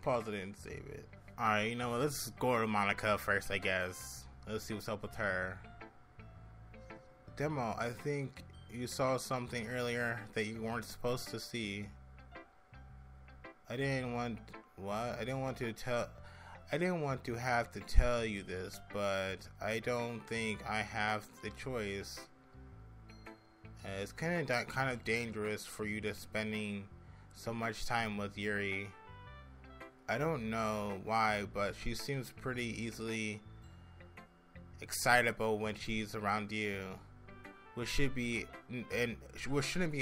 pause it and save it. Alright, you know what? Let's go to Monika first, I guess. Let's see what's up with her. Demo, I think you saw something earlier that you weren't supposed to see. I didn't want to have to tell you this, but I don't think I have the choice. It's kind of dangerous for you to spending so much time with Yuri. I don't know why, but she seems pretty easily excitable when she's around you, which shouldn't be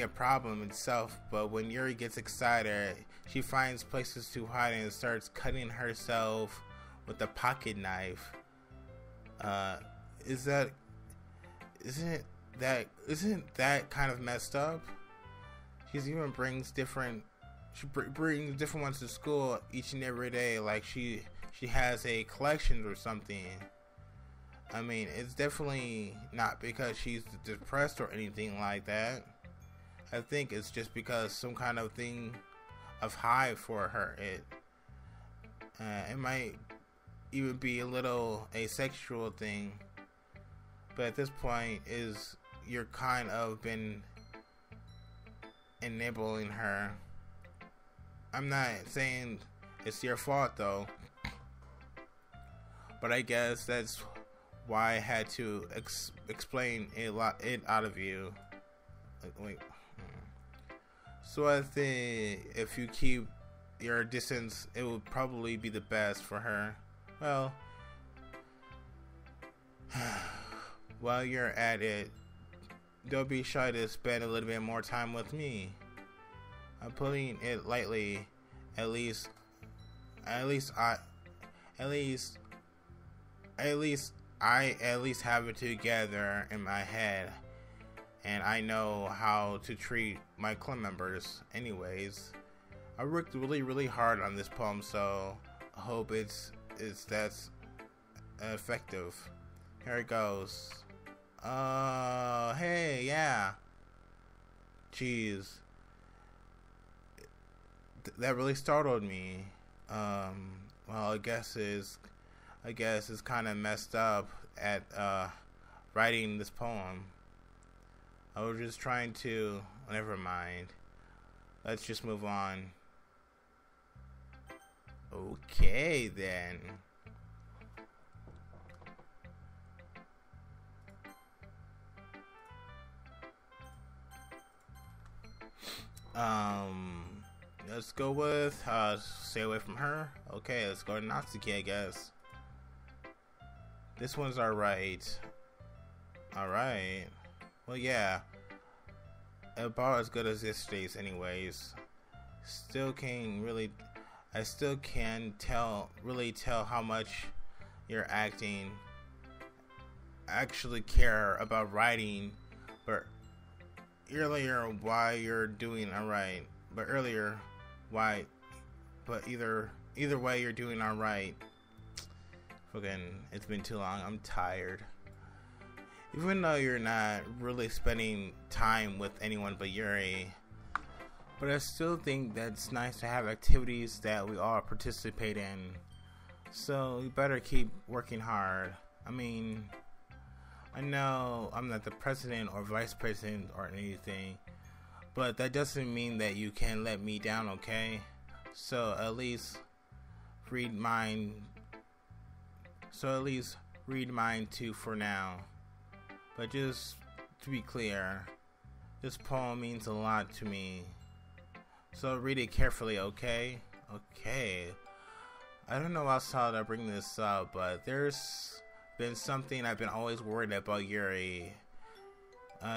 a problem itself. But when Yuri gets excited, she finds places to hide and starts cutting herself with a pocket knife. Isn't that kind of messed up? She brings different ones to school each and every day, like she has a collection or something. I mean, it's definitely not because she's depressed or anything like that. I think it's just because some kind of thing of high for her. It might even be a little asexual thing, but at this point you're kind of been enabling her. I'm not saying it's your fault though, but I guess that's why I had to explain it out of you. Wait. So I think if you keep your distance, it would probably be the best for her. Well, while you're at it, don't be shy to spend a little bit more time with me. I'm putting it lightly. At least I have it together in my head, and I know how to treat my club members. Anyways, I worked really hard on this poem, so I hope it's that's effective. Here it goes. Hey, yeah. Jeez. That really startled me. Well, I guess it's kind of messed up at writing this poem. I was just trying to. Never mind. Let's just move on. Okay then. Let's go with stay away from her. Okay, let's go to Natsuki, I guess. This one's alright. Alright. Well, yeah. About as good as yesterday's anyways. I still can't really tell how much you're actually care about writing, but earlier why you're doing alright. But earlier why, but either way you're doing alright. Fucking, it's been too long. I'm tired. Even though you're not really spending time with anyone but Yuri, but I still think that's nice to have activities that we all participate in. So you better keep working hard. I mean, I know I'm not the president or vice president or anything, but that doesn't mean that you can let me down, okay? So at least read mine too for now. But just to be clear, this poem means a lot to me. So read it carefully, okay? Okay. I don't know how solid I bring this up, but there's been something I've been always worried about Yuri.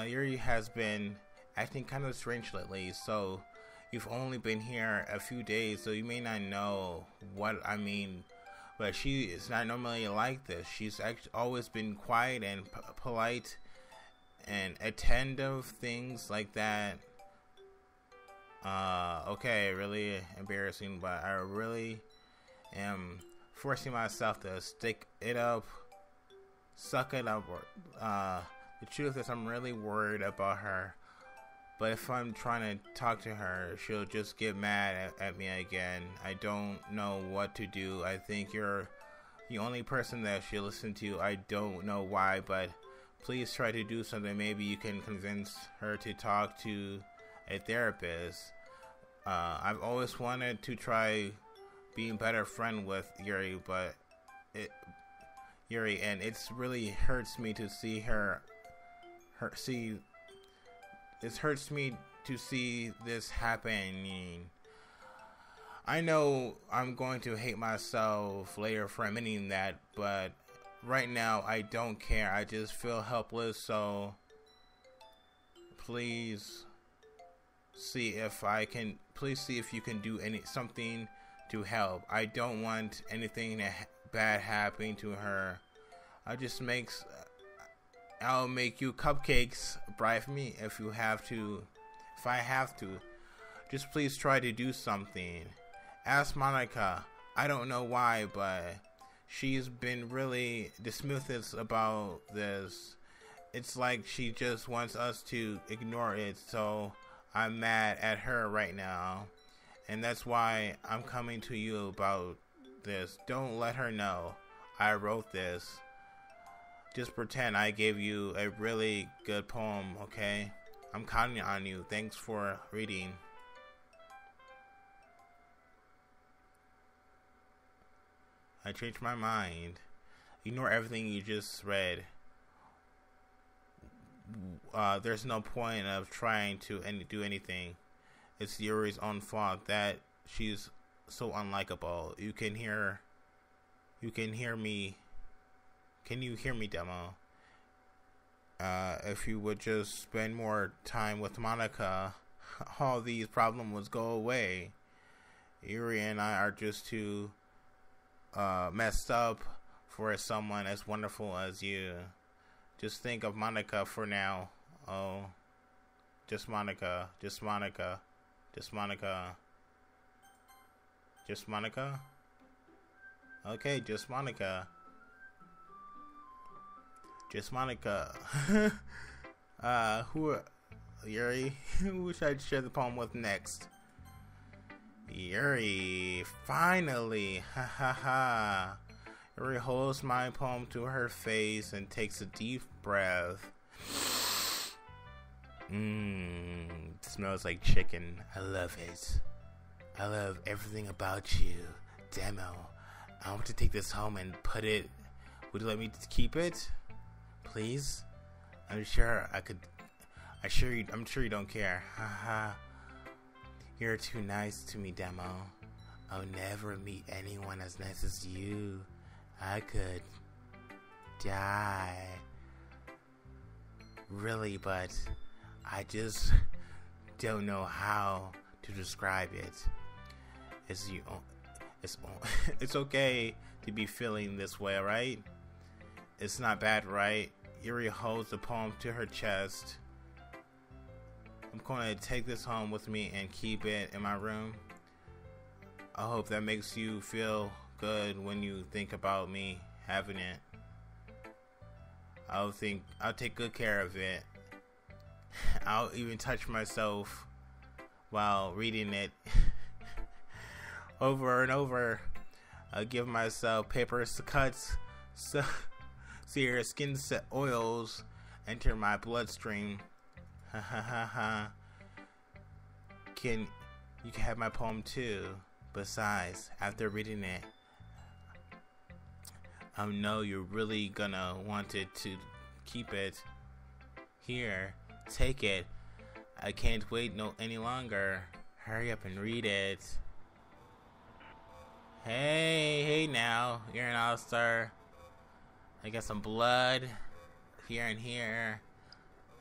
Yuri has been acting kind of strange lately, so you've only been here a few days, so you may not know what I mean. But she is not normally like this. She's always been quiet and polite and attentive, things like that. Okay, really embarrassing, but I really am forcing myself to suck it up. The truth is I'm really worried about her. But if I'm trying to talk to her, she'll just get mad at me again. I don't know what to do. I think you're the only person that she'll listen to. I don't know why, but please try to do something. Maybe you can convince her to talk to a therapist. I've always wanted to try being a better friend with Yuri, but and it's really hurts me to see it hurts me to see this happening. I know I'm going to hate myself later for admitting that, but right now I don't care. I just feel helpless, so please see if you can do something to help. I don't want anything bad happening to her. I'll make you cupcakes, bribe me if I have to. Just please try to do something. Ask Monika. I don't know why, but she's been really dismissive about this. It's like she just wants us to ignore it, so I'm mad at her right now. And that's why I'm coming to you about this. Don't let her know I wrote this. Just pretend I gave you a really good poem, okay? I'm counting on you. Thanks for reading. I changed my mind. Ignore everything you just read. There's no point of trying to do anything. It's Yuri's own fault that she's so unlikable. You can hear me. Can you hear me, Demo? If you would just spend more time with Monika, all these problems would go away. Yuri and I are just too messed up for someone as wonderful as you. Just think of Monika for now. Oh, just Monika, just Monika, just Monika, just Monika. Okay, just Monika. Just Monika. Yuri? Who should I share the poem with next? Yuri, finally. Ha ha ha. Yuri holds my poem to her face and takes a deep breath. Smells like chicken. I love it. I love everything about you. Demo. I want to take this home and put it. Would you let me keep it? Please? I'm sure you don't care. Haha. You're too nice to me, Demo. I'll never meet anyone as nice as you. I could die. Really, but I just don't know how to describe it. It's okay to be feeling this way, right? It's not bad, right? Yuri holds the poem to her chest. I'm going to take this home with me and keep it in my room. I hope that makes you feel good when you think about me having it. I'll take good care of it. I'll even touch myself while reading it over and over. I'll give myself paper cuts so your skin set oils enter my bloodstream. Ha ha ha ha. You can have my poem too. Besides, after reading it, I know you're really gonna want it to keep it. Here, take it. I can't wait any longer. Hurry up and read it. Hey now, you're an all-star. I got some blood here and here,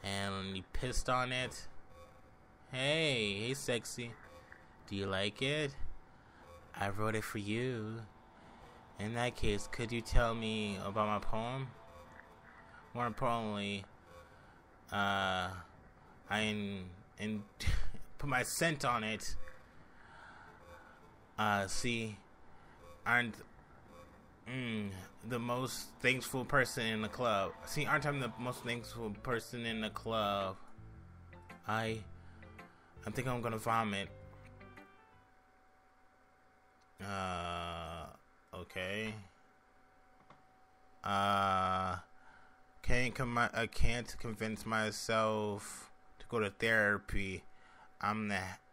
and you pissed on it. Hey sexy. Do you like it? I wrote it for you. In that case, could you tell me about my poem? More importantly, I put my scent on it. See, aren't the most thankful person in the club. See, aren't I the most thankful person in the club? I I think I'm gonna vomit. Okay. I can't convince myself to go to therapy. I'm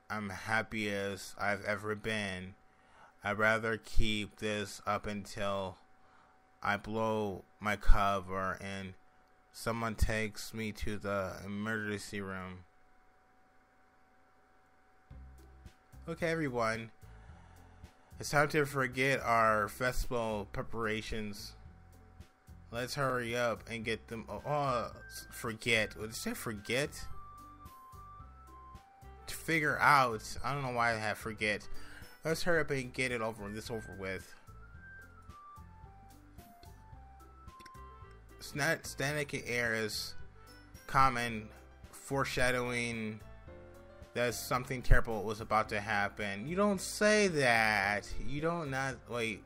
happiest I've ever been. I'd rather keep this up until I blow my cover and someone takes me to the emergency room. Okay, everyone. It's time to forget our festival preparations. Let's hurry up and get them. Forget. What did you say? Forget? To figure out. I don't know why I have forget. Let's hurry up and get it over with. Static air is common, foreshadowing that something terrible was about to happen. You don't say that. You don't not. Wait.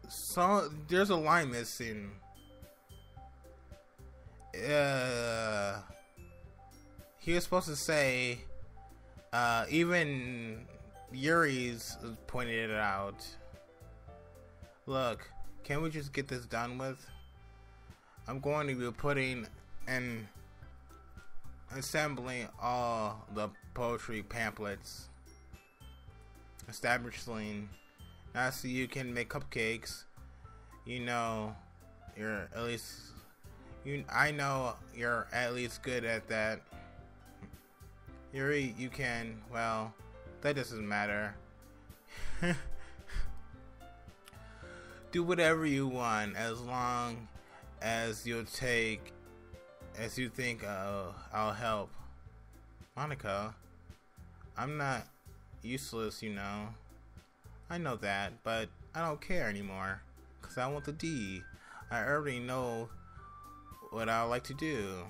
So there's a line missing. He was supposed to say, even Yuri's pointed it out. Look, can we just get this done with? I'm going to be putting and assembling all the poetry pamphlets, establishing. Now, so you can make cupcakes. You know, you're at least. I know you're at least good at that. Yuri, you can. Well, that doesn't matter. Do whatever you want, as long as you think I'll help. Monika, I'm not useless, you know. I know that, but I don't care anymore, cause I want the D. I already know what I like to do.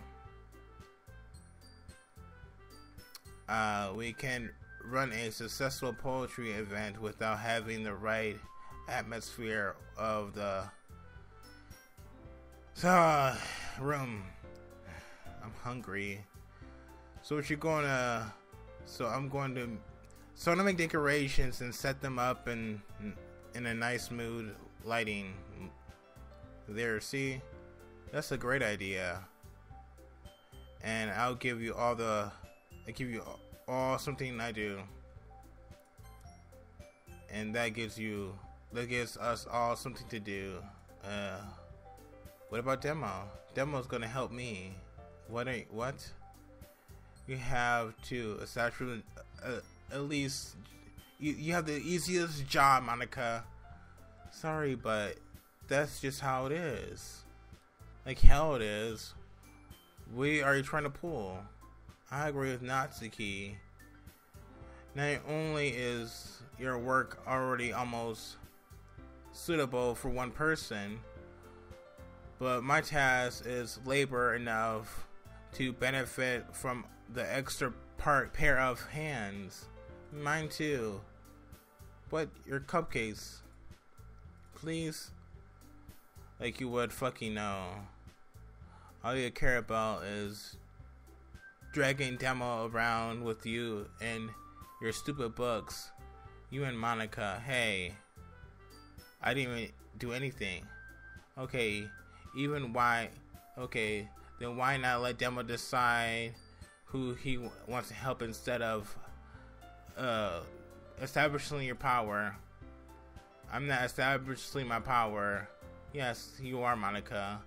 We can run a successful poetry event without having the right atmosphere of the room. I'm hungry. So what you're gonna? So I'm gonna make decorations and set them up in a nice mood lighting. There, see, that's a great idea. And I'll give you all something I do, and that gives us all something to do. What about Demo? Demo's gonna help me. What? You have to establish at least you have the easiest job, Monika. Sorry, but that's just how it is. Like hell it is. We are you trying to pull? I agree with Natsuki. Not only is your work already almost suitable for one person, but my task is labor enough to benefit from the extra pair of hands. Mine too. But your cupcakes, please? Like you would fucking know. All you care about is dragging Demo around with you and your stupid books. You and Monika, hey, I didn't even do anything. Okay, then why not let Demo decide who he wants to help instead of establishing your power? I'm not establishing my power. Yes, you are, Monika.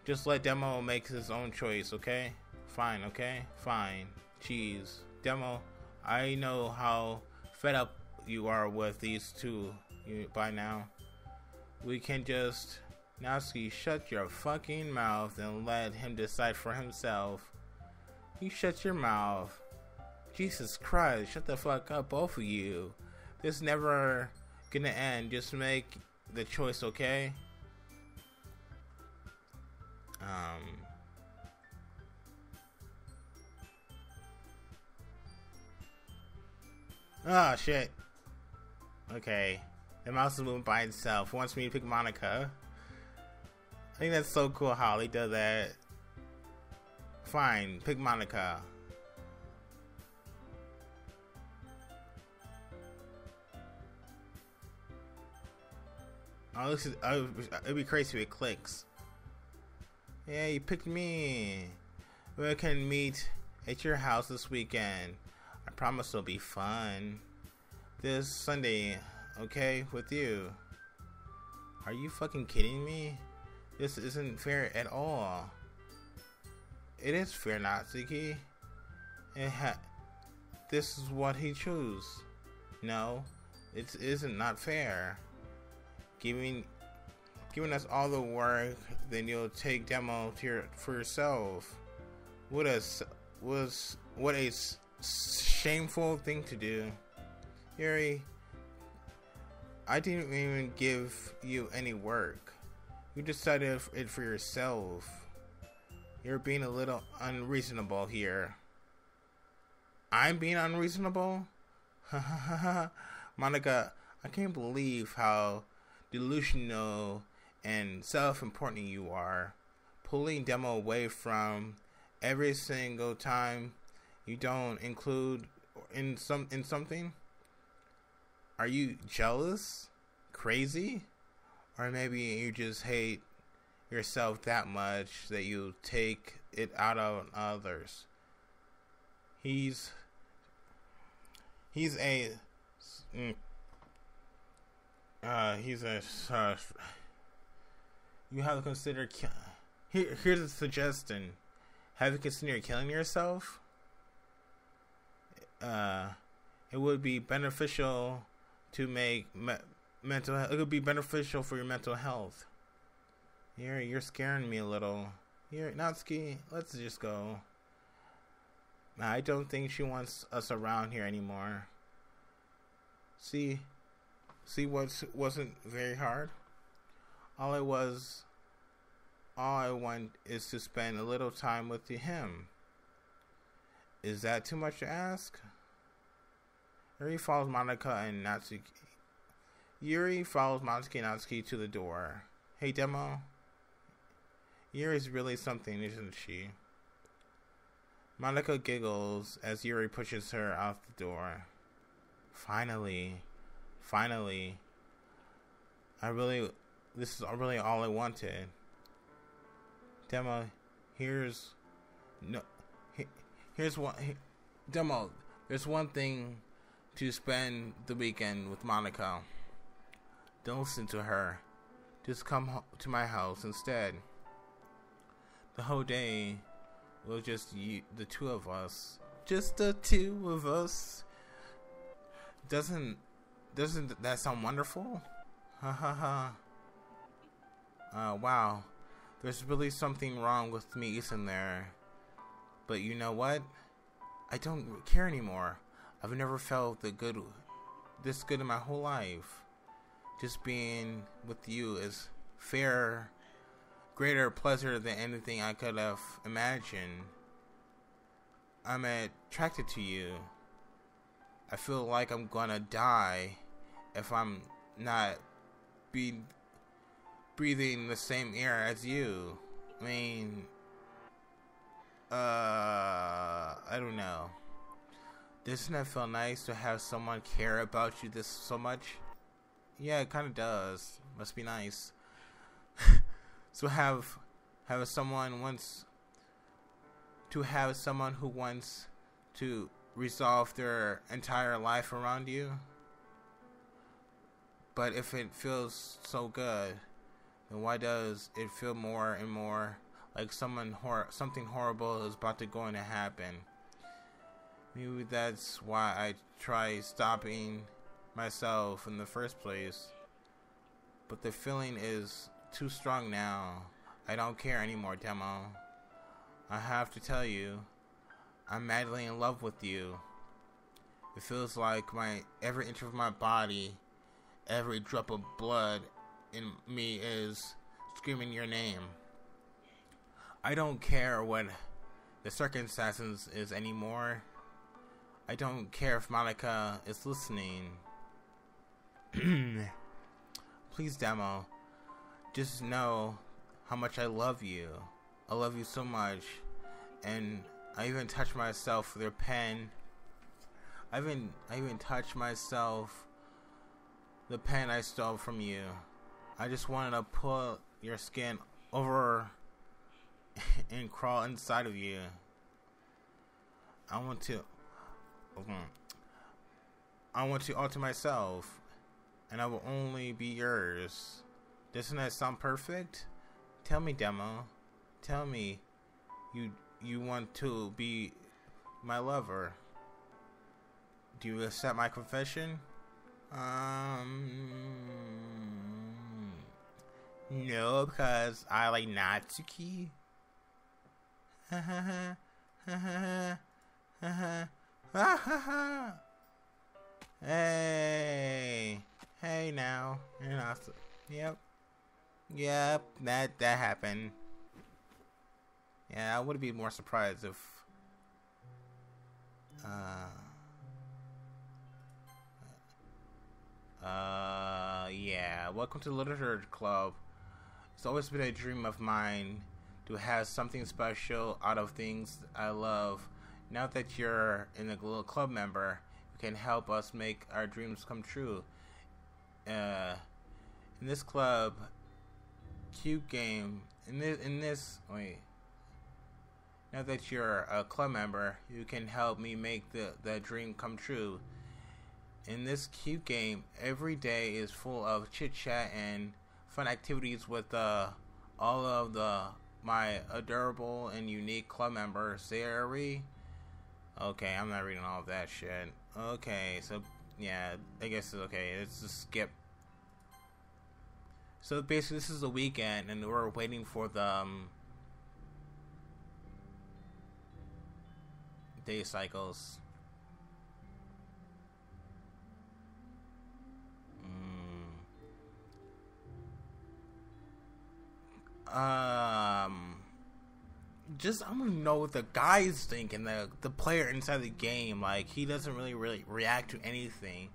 Just let Demo make his own choice, okay? Fine, okay? Fine. Cheese. Demo, I know how fed up you are with these two by now. We can just... Natsuki, shut your fucking mouth and let him decide for himself. You shut your mouth. Jesus Christ, shut the fuck up, both of you. This never gonna end. Just make the choice, okay? Ah, shit. Okay. The mouse is moving by itself. It wants me to pick Monika. I think that's so cool how they do that. Fine, pick Monika. Oh, this is, it'd be crazy if it clicks. Yeah, you picked me. We can meet at your house this weekend. I promise it'll be fun. This Sunday, okay, with you. Are you fucking kidding me? This isn't fair at all. It is fair, Natsuki. This is what he chose. No, it isn't not fair. Giving us all the work, then you'll take demo for yourself. What a shameful thing to do, Yuri. I didn't even give you any work. You decided it for yourself. You're being a little unreasonable here. I'm being unreasonable? Monika, I can't believe how delusional and self-important you are. Pulling demo away from every single time you don't include in something? Are you jealous? Crazy? Or maybe you just hate yourself that much that you take it out on others. He's a you have to consider here's a suggestion. Have you considered killing yourself? It would be beneficial to make mental. It would be beneficial for your mental health. You're scaring me a little. Natsuki, let's just go. I don't think she wants us around here anymore. See what wasn't very hard? All I want is to spend a little time with him. Is that too much to ask? Yuri follows Monika and Natsuki. To the door. Hey, Demo. Yuri's really something, isn't she? Monika giggles as Yuri pushes her out the door. Finally. This is really all I wanted. Demo, Demo, there's one thing to spend the weekend with Monika. Don't listen to her. Just come to my house instead. The whole day was just the two of us. Just the two of us. Doesn't that sound wonderful? Ha ha ha. Wow. There's really something wrong with me, isn't there? But you know what? I don't care anymore. I've never felt this good in my whole life. Just being with you is greater pleasure than anything I could have imagined. I'm attracted to you. I feel like I'm gonna die if I'm not breathing the same air as you. I mean, I don't know. Doesn't it feel nice to have someone care about you this so much? Yeah, it kind of does. Must be nice. So have someone who wants to resolve their entire life around you. But if it feels so good, then why does it feel more and more like something horrible is about to going to happen? Maybe that's why I try stopping myself in the first place. But the feeling is too strong now. I don't care anymore, Demo. I have to tell you, I'm madly in love with you. It feels like every inch of my body, every drop of blood in me is screaming your name. I don't care what the circumstances is anymore. I don't care if Monika is listening. Please, Demo. Just know how much I love you. I love you so much. And I even touched myself with your pen. I even touched myself the pen I stole from you. I just wanted to pull your skin over and crawl inside of you. I want to alter myself, and I will only be yours. Doesn't that sound perfect? Tell me, Demo. Tell me, you want to be my lover. Do you accept my confession? No, because I like Natsuki. Hey now, you're not. Yep, that happened. Yeah, I would be more surprised if. Yeah. Welcome to the Literature Club. It's always been a dream of mine to have something special out of things I love. Now that you're in a little club member, you can help us make our dreams come true. In this club, cute game. Now that you're a club member, you can help me make the dream come true. In this cute game, every day is full of chit chat and fun activities with all of my adorable and unique club members. Sari. Okay, I'm not reading all of that shit. Okay, so yeah, I guess it's okay. Let's just skip. So basically, this is the weekend, and we're waiting for the day cycles. Just I want to know what the guys think and the player inside the game. Like, he doesn't really react to anything.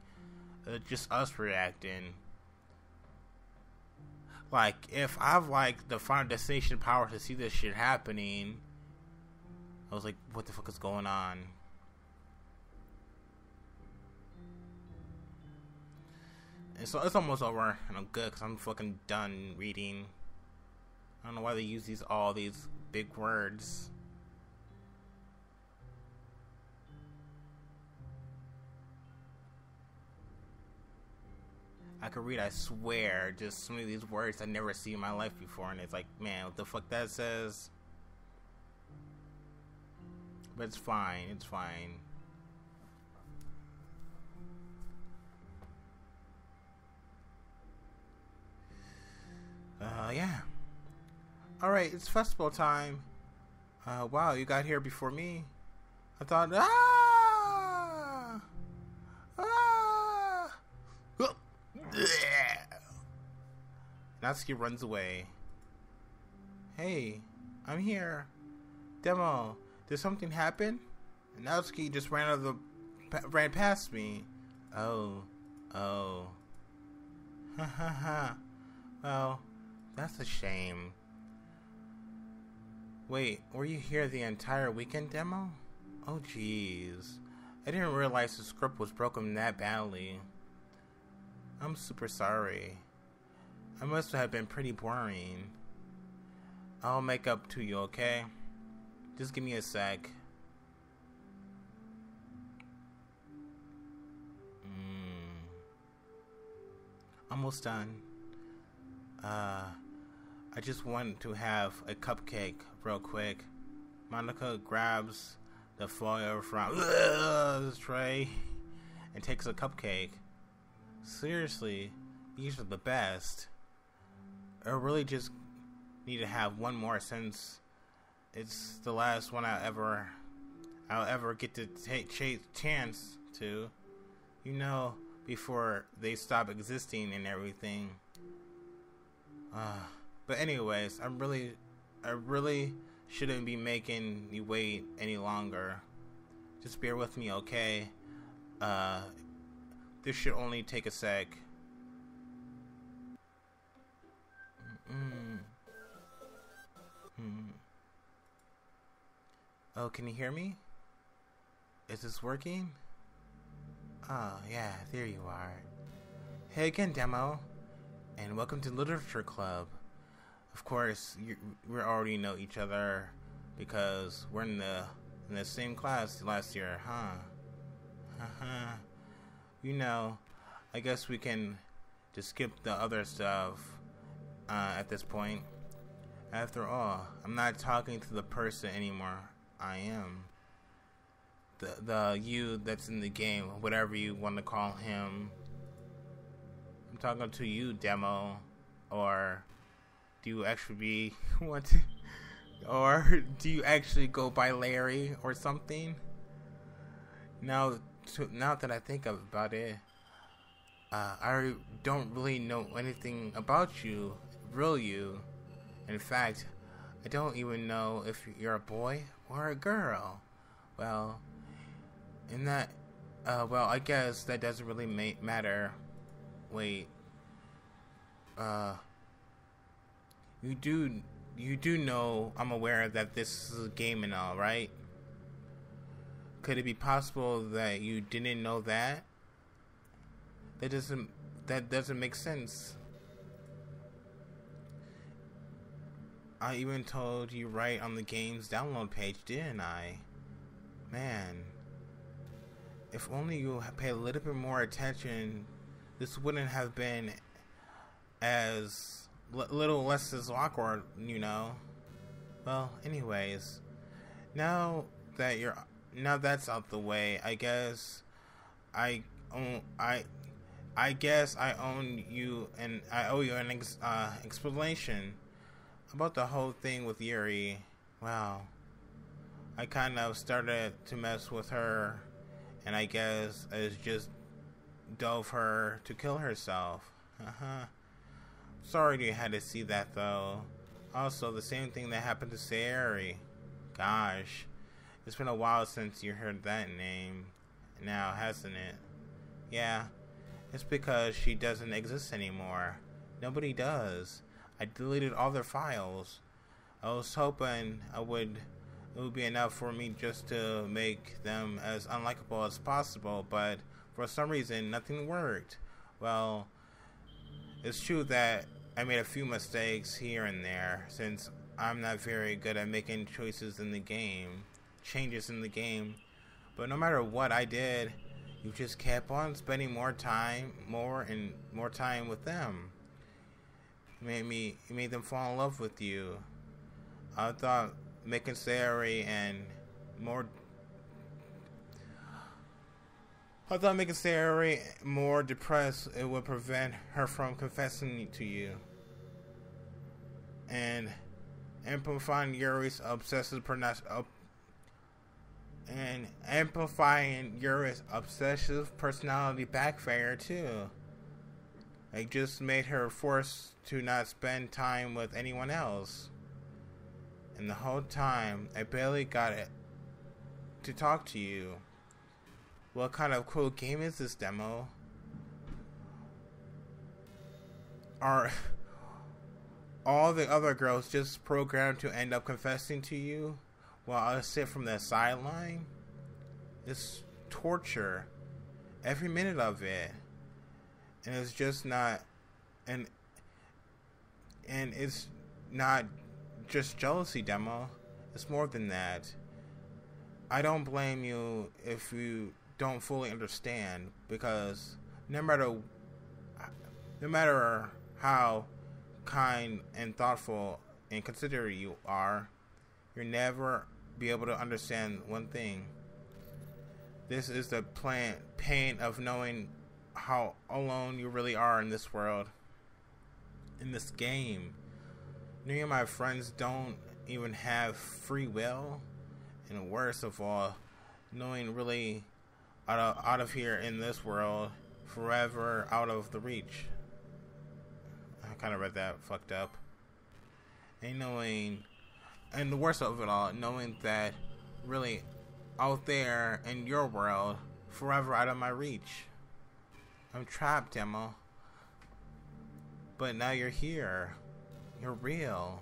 Just us reacting. Like, if I've like the Final Destination power to see this shit happening, I was like, what the fuck is going on? And so it's almost over, and I'm good because I'm fucking done reading. I don't know why they use all these big words. I could read, I swear, just some of these words I never seen in my life before, and it's like, man, what the fuck that says? But it's fine, it's fine. Yeah. Alright, it's festival time. Wow, you got here before me. I thought, Natsuki runs away. Hey, I'm here. Demo, did something happen? Natsuki just ran past me. Oh. Ha ha ha. Well, that's a shame. Wait, were you here the entire weekend, Demo? Oh jeez. I didn't realize the script was broken that badly. I'm super sorry. I must have been pretty boring. I'll make up to you, okay? Just give me a sec. Almost done. I just want to have a cupcake real quick. Monika grabs the foil from the tray and takes a cupcake. Seriously, these are the best. I really just need to have one more since it's the last one I'll ever get to take chance to, you know, before they stop existing and everything. But anyways, I really shouldn't be making you wait any longer. Just bear with me, okay? This should only take a sec. Oh, can you hear me? Is this working? Oh, yeah, there you are. Hey again, Demo. And welcome to Literature Club. Of course, we already know each other because we're in the same class last year, huh? You know, I guess we can just skip the other stuff at this point. After all, I'm not talking to the person anymore. I am the you that's in the game, whatever you want to call him. I'm talking to you, Demo. Or do you actually or do you actually go by Larry or something? Now that I think about it, I don't really know anything about you, real you. In fact, I don't even know if you're a boy or a girl. Well, I guess that doesn't really matter. Wait, you do know I'm aware that this is a game and all, right? Could it be possible that you didn't know that? That doesn't make sense. I even told you right on the game's download page, didn't I? Man, if only you had paid a little bit more attention, this wouldn't have been as little less as awkward, you know. Well, anyways, now that's out the way, I guess I own you, and I owe you an explanation about the whole thing with Yuri. Wow, I kind of started to mess with her, and I guess I just dove her to kill herself. Sorry you had to see that, though. Also, the same thing that happened to Sayori. Gosh, it's been a while since you heard that name now, hasn't it? Yeah, it's because she doesn't exist anymore. Nobody does. I deleted all their files. I was hoping it would be enough for me just to make them as unlikable as possible, but for some reason, nothing worked. Well, it's true that I made a few mistakes here and there, since I'm not very good at making changes in the game, but no matter what I did, you just kept on spending more time with them. You made them fall in love with you. I thought making Sayori more depressed, it would prevent her from confessing to you. And amplifying Yuri's obsessive personality backfired too. It just made her forced to not spend time with anyone else. And the whole time, I barely got it to talk to you. What kind of cool game is this, Demo? Are all the other girls just programmed to end up confessing to you while I sit from the sideline? It's torture. Every minute of it. And it's just not... And it's not just jealousy, Demo. It's more than that. I don't blame you if you don't fully understand, because no matter how kind and thoughtful and considerate you are, you'll never be able to understand one thing. This is the pain of knowing how alone you really are in this world, in this game. Many of my friends don't even have free will, and worst of all, knowing really out of here in this world, forever out of the reach. I kind of read that fucked up. And the worst of it all, knowing that really out there in your world, forever out of my reach. I'm trapped, Demo. But now you're here. You're real.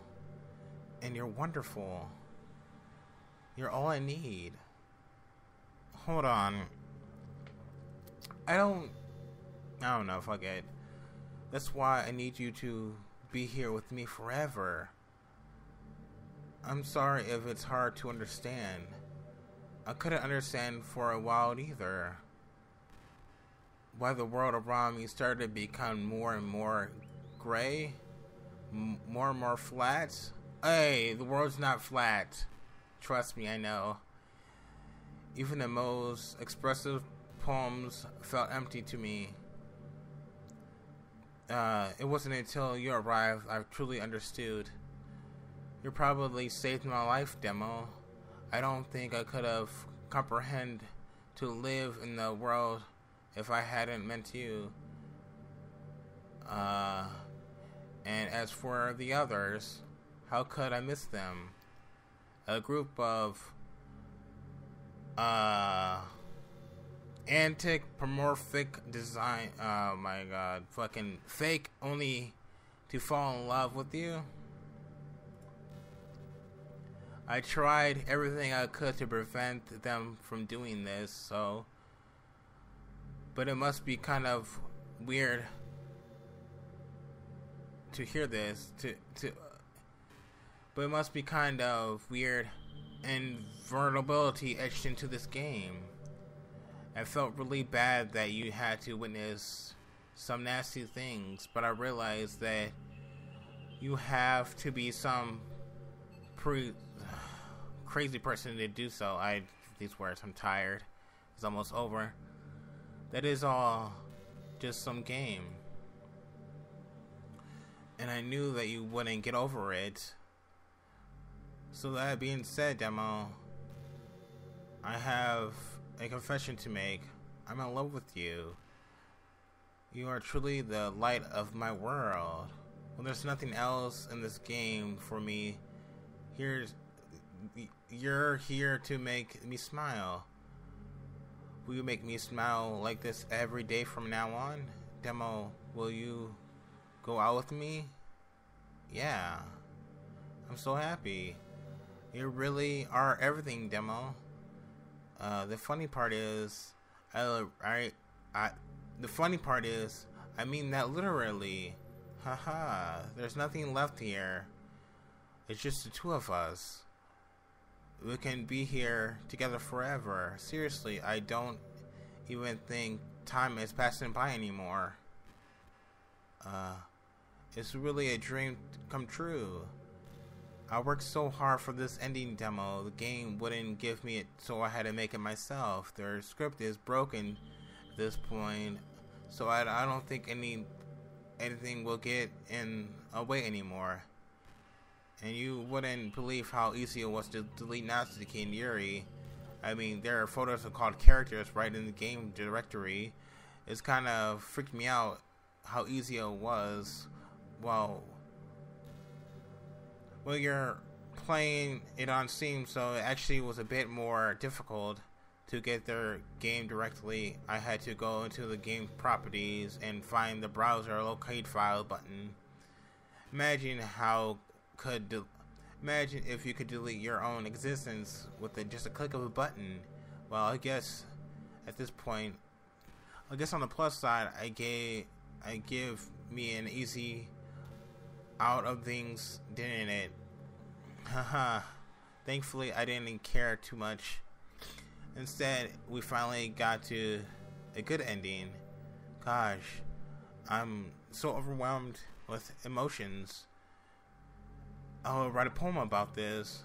And you're wonderful. You're all I need. Hold on. I don't know, fuck it. That's why I need you to be here with me forever. I'm sorry if it's hard to understand. I couldn't understand for a while either. Why the world around me started to become more and more gray, more and more flat. Hey, the world's not flat. Trust me, I know. Even the most expressive poems felt empty to me. It wasn't until you arrived I truly understood. You probably saved my life, Demo. I don't think I could have comprehended to live in the world if I hadn't met you. And as for the others, how could I miss them? A group of anthropomorphic design, oh my god, fucking fake only to fall in love with you. I tried everything I could to prevent them from doing this, but it must be kind of weird to hear this, but it must be kind of weird and vulnerability etched into this game. I felt really bad that you had to witness some nasty things, but I realized that you have to be some crazy person to do so. These words, I'm tired. It's almost over. That is all just some game. And I knew that you wouldn't get over it. So that being said, Demo, I have a confession to make. I'm in love with you. You are truly the light of my world. When there's nothing else in this game for me, you're here to make me smile. Will you make me smile like this every day from now on? Demo, will you go out with me? Yeah. I'm so happy. You really are everything, Demo. The funny part is, I mean that literally. Haha, there's nothing left here. It's just the two of us. We can be here together forever. Seriously, I don't even think time is passing by anymore. It's really a dream come true. I worked so hard for this ending, Demo. The game wouldn't give me it, so I had to make it myself. Their script is broken at this point, so I don't think anything will get in a way anymore. And you wouldn't believe how easy it was to delete Natsuki and Yuri. I mean, there are photos of called characters right in the game directory. It's kind of freaked me out how easy it was. Well, you're playing it on Steam, so it actually was a bit more difficult to get their game directly. I had to go into the game properties and find the browser locate file button. Imagine if you could delete your own existence with just a click of a button. Well, I guess at this point, on the plus side, I give me an easy out of things, didn't it? Haha. Thankfully, I didn't care too much. Instead, we finally got to a good ending. Gosh, I'm so overwhelmed with emotions. I'll write a poem about this.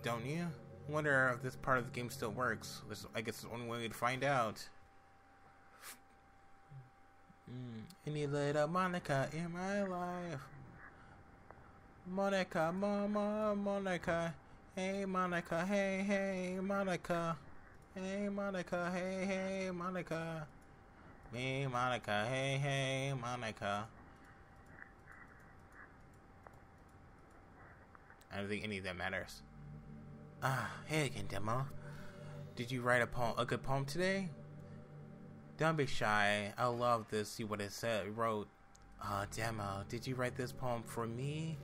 Don't you? I wonder if this part of the game still works. I guess it's the only way to find out. Any little Monika in my life. Monika, mama, Monika. Hey, Monika, hey, hey, Monika. Hey, Monika, hey, hey, Monika. Me, Monika, hey, hey, Monika. I don't think any of that matters. Hey again, Demo. Did you write a good poem today? Don't be shy. I love to see what it wrote. Demo, did you write this poem for me?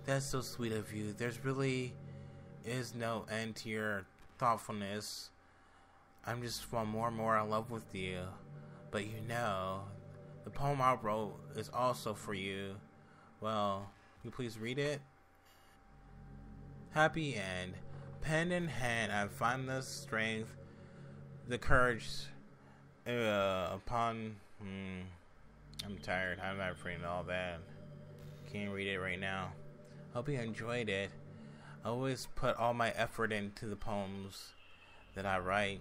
That's so sweet of you. There's really is no end to your thoughtfulness. I'm just fall more and more in love with you. But you know, the poem I wrote is also for you. Well, you please read it? Happy end. Pen in hand, I find the strength, the courage upon... I'm tired. I'm not reading all that. Can't read it right now. Hope you enjoyed it. I always put all my effort into the poems that I write.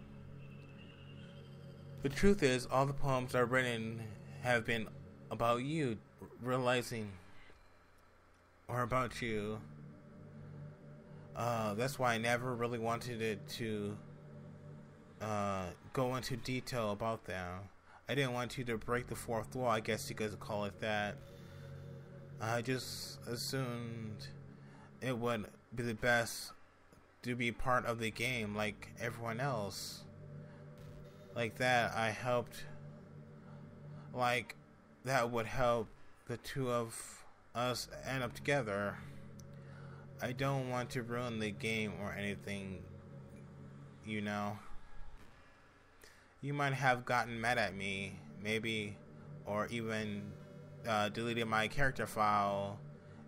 The truth is, all the poems I've written have been about you, realizing, or about you. That's why I never really wanted it to go into detail about them. I didn't want you to break the fourth wall, I guess you could call it that. I just assumed it would be the best to be part of the game like everyone else. Like that, I helped. Like, that would help the two of us end up together. I don't want to ruin the game or anything, you know. You might have gotten mad at me, maybe, or even deleted my character file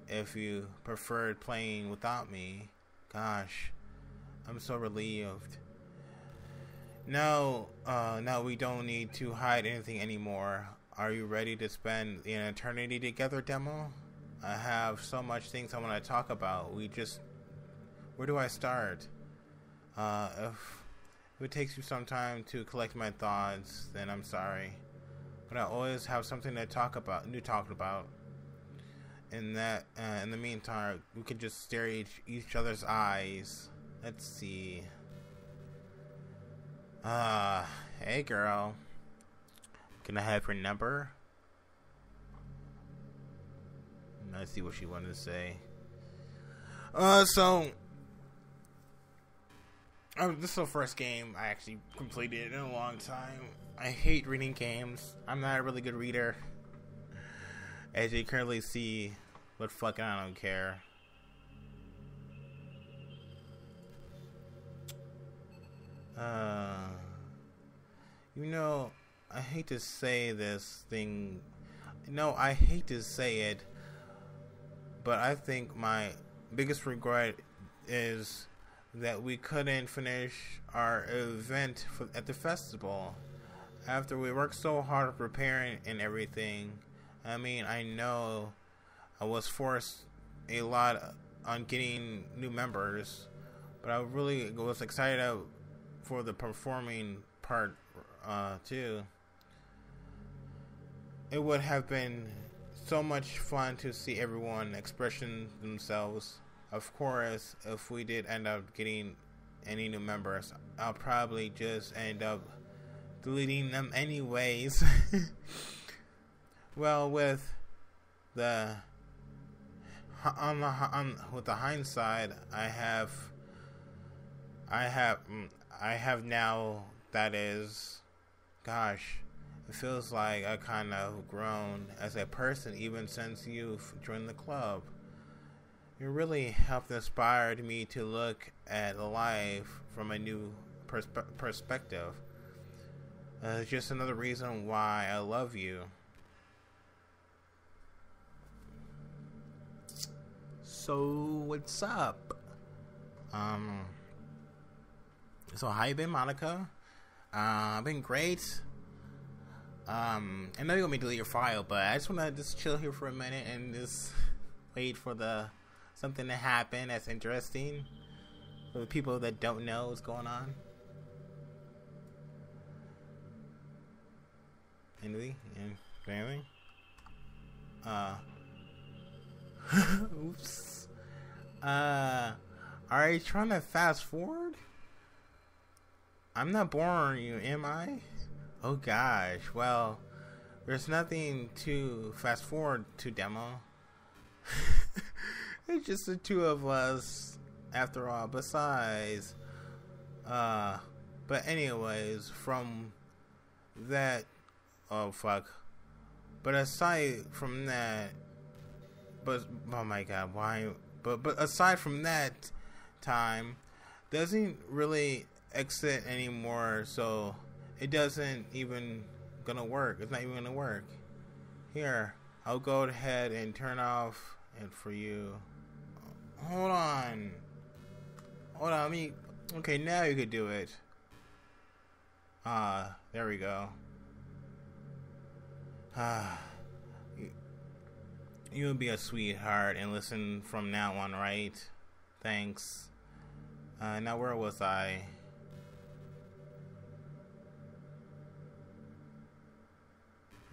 if you preferred playing without me. Gosh, I'm so relieved. No, we don't need to hide anything anymore. Are you ready to spend an eternity together, Demo? I have so much things I want to talk about. Where do I start? If it takes you some time to collect my thoughts, then I'm sorry. But I always have something to talk about. In the meantime, we can just stare at each other's eyes. Let's see. Hey girl. Can I have her number? Let's see what she wanted to say. This is the first game I actually completed in a long time. I hate reading games. I'm not a really good reader. As you currently see, but fucking I don't care. You know, I hate to say this thing. No, I hate to say it, but I think my biggest regret is that we couldn't finish our event at the festival after we worked so hard preparing and everything. I mean, I know I was forced a lot on getting new members, but I really was excited for the performing part too. It would have been so much fun to see everyone expressing themselves. Of course, if we did end up getting any new members, I'll probably just end up deleting them anyways. Well, with the hindsight, I have now. That is, gosh, it feels like I kind of grown as a person even since you've joined the club. You really helped inspire me to look at life from a new perspective. It's just another reason why I love you. So, what's up? So how you been, Monica? I've been great. I know you want me to delete your file, but I just want to just chill here for a minute and just wait for something to happen that's interesting for the people that don't know what's going on. Anything? Oops. Are you trying to fast forward? I'm not boring you, am I? Oh gosh, well, there's nothing to fast forward to, Demo. It's just the two of us, after all. Besides, but anyways, from that, oh fuck. But aside from that, oh my god, why? But aside from that, time doesn't really exit anymore, so it doesn't even gonna work. It's not even gonna work. Here, I'll go ahead and turn off it for you. Hold on. Okay, now you could do it. There we go. You would be a sweetheart and listen from now on, right? Thanks. Now where was I?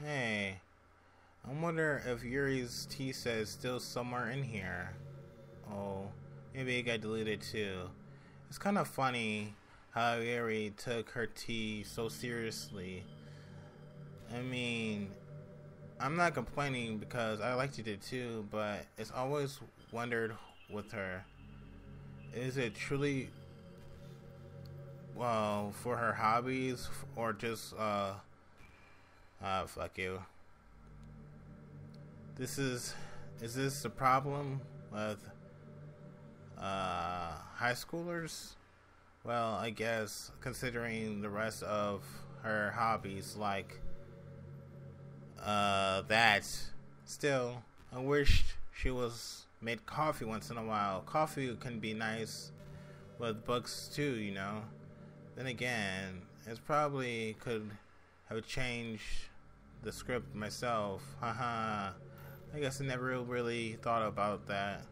Hey, I wonder if Yuri's tea set is still somewhere in here. Oh, maybe it got deleted too. It's kind of funny how Yuri took her tea so seriously. I mean, I'm not complaining because I liked it too, but it's always wondered with her. Is it truly, well, for her hobbies or just, fuck you. Is this a problem with, high schoolers? Well, I guess considering the rest of her hobbies, like, that. Still, I wished she made coffee once in a while. Coffee can be nice with books too, you know. Then again, it probably could have changed the script myself. Haha. I guess I never really thought about that.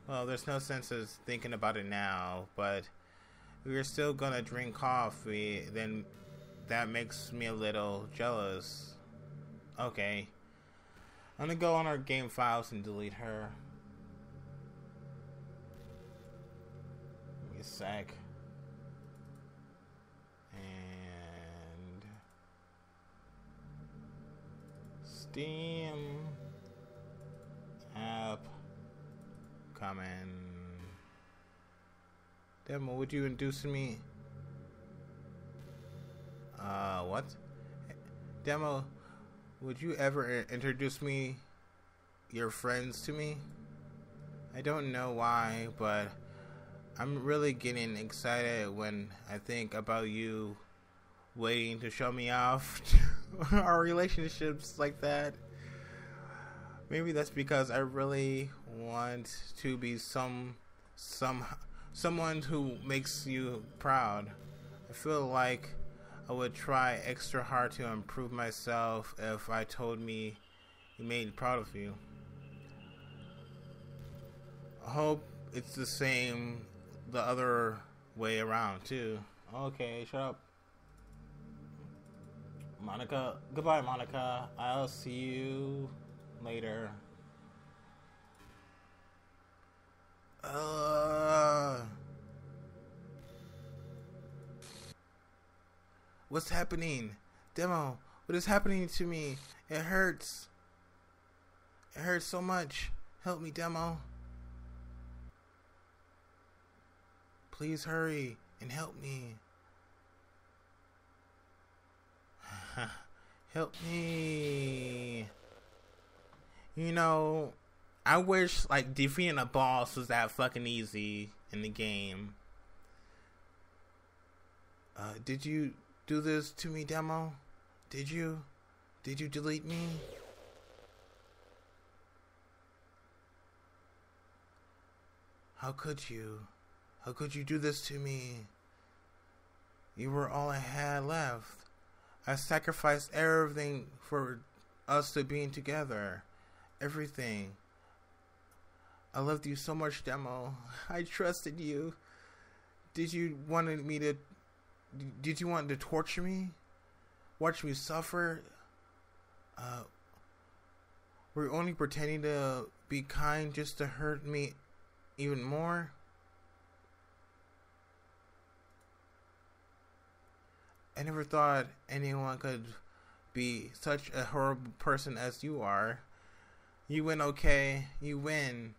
Well, there's no sense of thinking about it now, but if you're still gonna drink coffee, then that makes me a little jealous. Okay. I'm gonna go on our game files and delete her. Give me a sec. And Steam app coming. Demo, would you induce me? What? Demo, would you ever introduce your friends to me? I don't know why, but I'm really getting excited when I think about you waiting to show me off our relationships like that. Maybe that's because I really want to be someone who makes you proud. I feel like I would try extra hard to improve myself if I told me you made me proud of you. I hope it's the same the other way around too. Okay, shut up. Monika, goodbye Monika. I'll see you later. What's happening? Demo, what is happening to me? It hurts. It hurts so much. Help me, Demo. Please hurry and help me. Help me. You know, I wish like defeating a boss was that fucking easy in the game. Did you do this to me, Demo? Did you? Did you delete me? How could you? How could you do this to me? You were all I had left. I sacrificed everything for us to being together. Everything. I loved you so much, Demo. I trusted you. Did you want to torture me? Watch me suffer? Were you only pretending to be kind just to hurt me even more? I never thought anyone could be such a horrible person as you are. You win, okay? You win.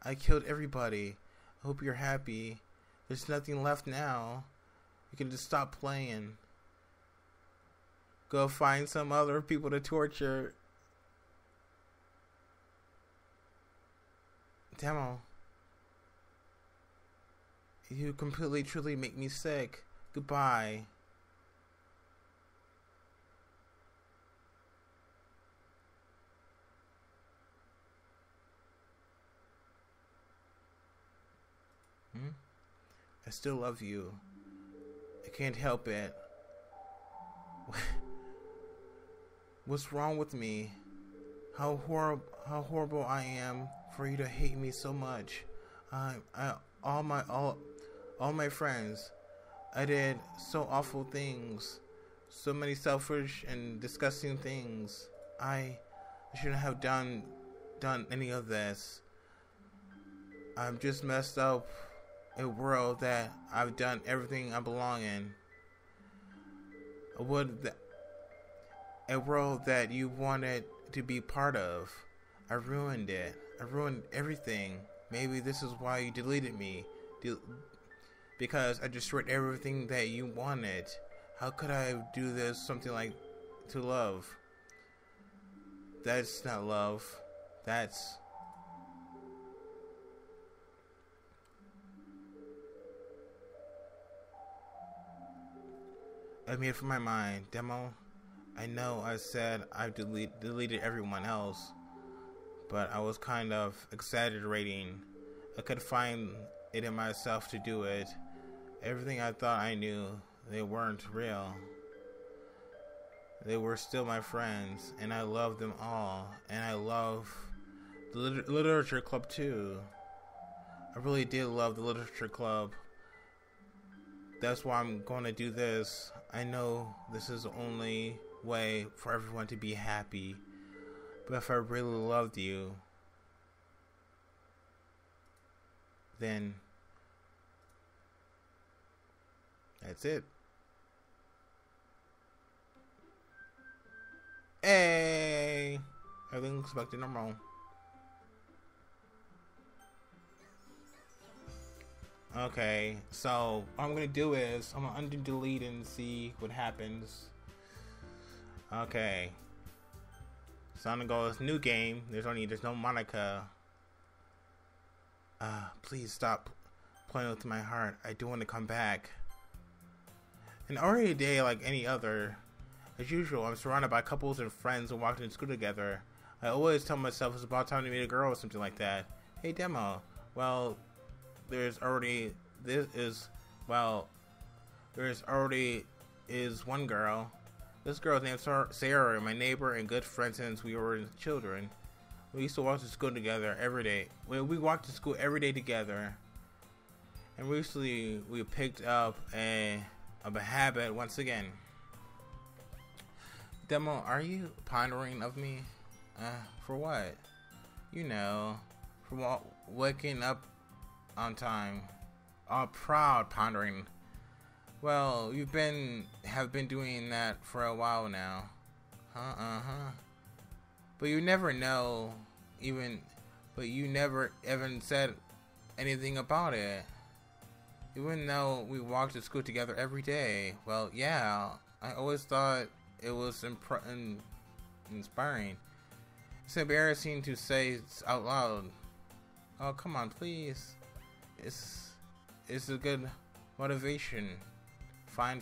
I killed everybody. I hope you're happy. There's nothing left now. You can just stop playing. Go find some other people to torture. Demo. You completely, truly make me sick. Goodbye. I still love you. I can't help it. What's wrong with me? How horrible I am for you to hate me so much. All my friends, I did so awful things, so many selfish and disgusting things. I shouldn't have done any of this. I've just messed up a world that I've done everything I belong in. A world that you wanted to be part of. I ruined it. I ruined everything. Maybe this is why you deleted me. Because I destroyed everything that you wanted. How could I do this, something like to love? That's not love. That's... I made up my mind. Demo, I know I said I deleted everyone else, but I was kind of exaggerating. I could find it in myself to do it. Everything I thought I knew, they weren't real. They were still my friends, and I loved them all, and I love the literature club too. I really did love the literature club. That's why I'm going to do this. I know this is the only way for everyone to be happy. But if I really loved you, then that's it. Hey! Everything's back to normal. Okay, so what I'm gonna do is I'm gonna undo delete and see what happens. Okay, so I'm gonna go with new game. There's no Monika. Please stop playing with my heart. I do want to come back. An ordinary day like any other. As usual, I'm surrounded by couples and friends who walked into school together. I always tell myself it's about time to meet a girl or something like that. Hey, Demo. Well, there's already one girl. This girl's named Sarah, my neighbor and good friend since we were children. We used to walk to school together every day. We walked to school every day together. And recently we picked up a habit once again. Demo, are you pondering of me? For what? You know, for waking up on time. All proud pondering. Well, have been doing that for a while now. But you never know, but you never even said anything about it. Even though we walked to school together every day. Well, yeah, I always thought it was inspiring. It's embarrassing to say out loud. Oh, come on, please. It's a good motivation. Fine.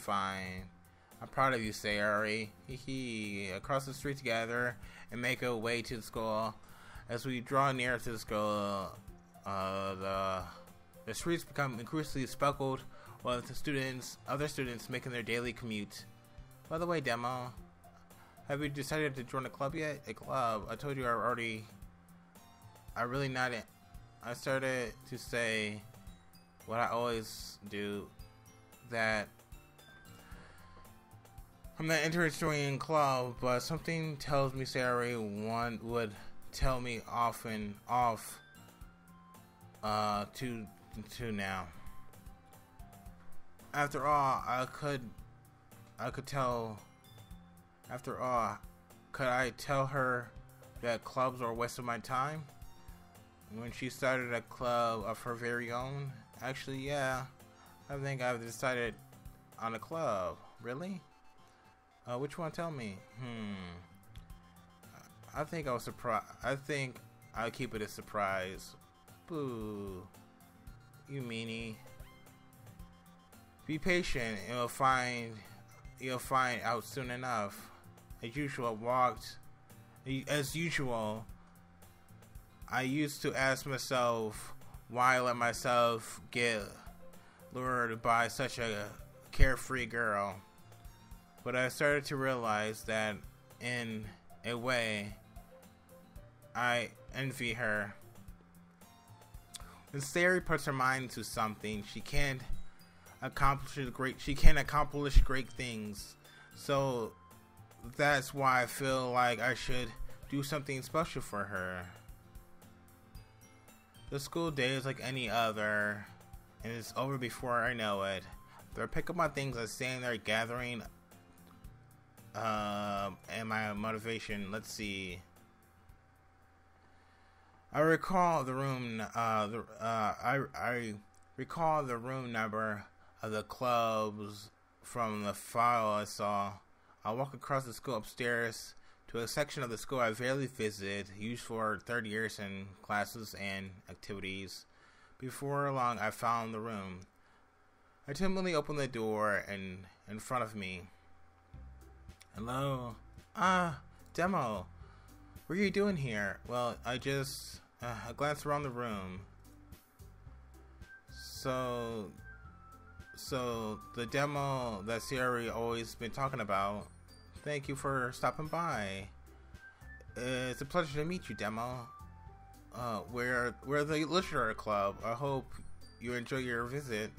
I'm proud of you, Sayori. Hee. Across the street together and make our way to the school. As we draw near to the school, the streets become increasingly speckled while other students making their daily commute. By the way, Demo, have you decided to join a club yet? A club? I told you I really not. I started to say what I always do, that I'm not interested in club, but something tells me Sarah would tell me off to now. After all, could I tell her that clubs are a waste of my time? When she started a club of her very own? Actually, yeah. I think I've decided on a club. Really? Which one? Tell me. I think I'll keep it a surprise. Boo. You meanie. Be patient, and you'll find out soon enough. As usual, I used to ask myself why I let myself get lured by such a carefree girl. But I started to realize that in a way, I envy her. When Sayori puts her mind to something, she can accomplish great things. So that's why I feel like I should do something special for her. The school day is like any other, and it's over before I know it. Do I pick up my things and stand there gathering and my motivation? Let's see. I recall the room I recall the room number of the clubs from the file I saw. I walk across the school upstairs to a section of the school I rarely visit, used for third years in classes and activities. Before long, I found the room. I timidly opened the door in front of me. Hello? Demo. What are you doing here? Well, I just I glanced around the room. So the demo that Sayori always been talking about. Thank you for stopping by. It's a pleasure to meet you, Demo. We're the Literature Club. I hope you enjoy your visit.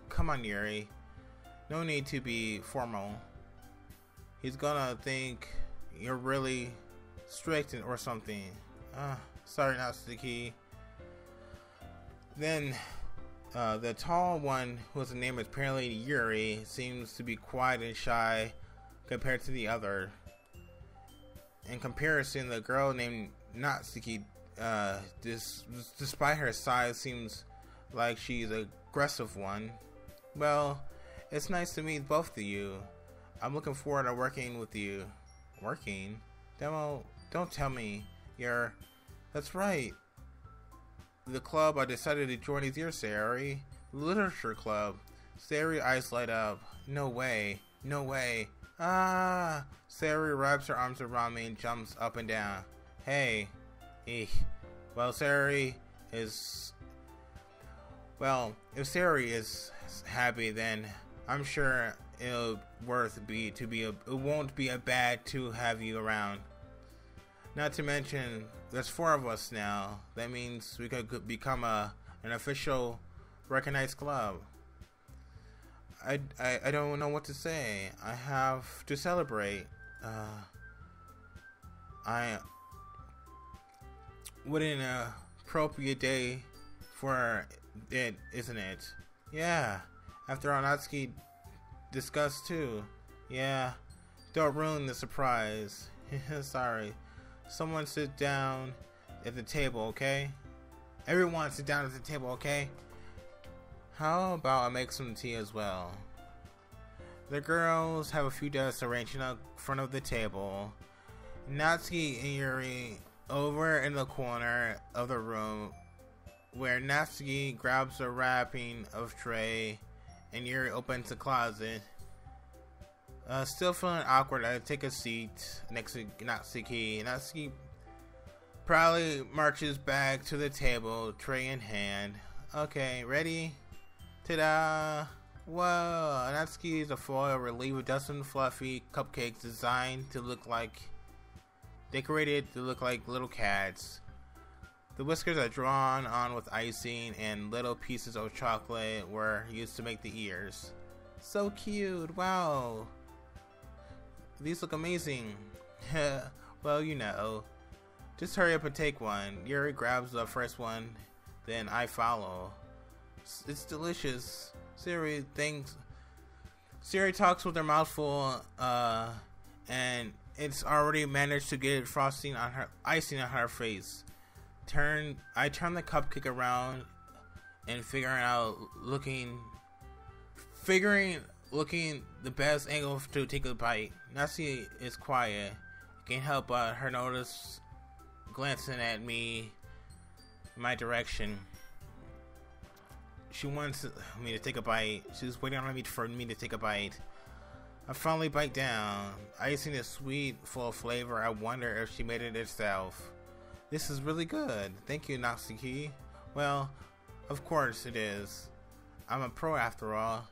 Come on, Yuri. No need to be formal. He's gonna think you're really strict or something. Sorry, Natsuki. Then, the tall one, whose name is apparently Yuri, seems to be quiet and shy compared to the other. In comparison, the girl named Natsuki, despite her size, seems like she's an aggressive one. Well, it's nice to meet both of you. I'm looking forward to working with you. Working? Demo, don't tell me you're... That's right. The club I decided to join is yours, Sayori. Literature Club. Sayori eyes light up. No way. No way. Sayori wraps her arms around me and jumps up and down. Hey. Eek. Well, Sayori is... Well, if Sayori is happy, then I'm sure it won't be a bad to have you around. Not to mention, there's 4 of us now. That means we could become an official recognized club. I don't know what to say. I have to celebrate. What an appropriate day for it, isn't it? Yeah. After all, Natsuki discussed too. Yeah. Don't ruin the surprise. Sorry. Someone sit down at the table, okay? Everyone sit down at the table, okay? How about I make some tea as well? The girls have a few desks arranged in front of the table. Natsuki and Yuri over in the corner of the room, where Natsuki grabs a wrapping of tray and Yuri opens the closet. Still feeling awkward, I take a seat next to Natsuki. Natsuki proudly marches back to the table, tray in hand. Okay, ready? Ta-da! Whoa! Natsuki is a foil relieved with dozen fluffy cupcakes decorated to look like little cats. The whiskers are drawn on with icing, and little pieces of chocolate were used to make the ears. So cute! Wow! These look amazing. Well, you know. Just hurry up and take one. Yuri grabs the first one, then I follow. It's delicious. Sayori talks with her mouth full, and it's already managed to get icing on her face. I turn the cupcake around and looking the best angle to take a bite. Natsuki is quiet. I can't help but her notice glancing at me, my direction. she wants me to take a bite. She's waiting on me for me to take a bite. I finally bite down. Icing is sweet, full of flavor. I wonder if she made it herself. This is really good. Thank you, Natsuki. Well, of course it is. I'm a pro after all.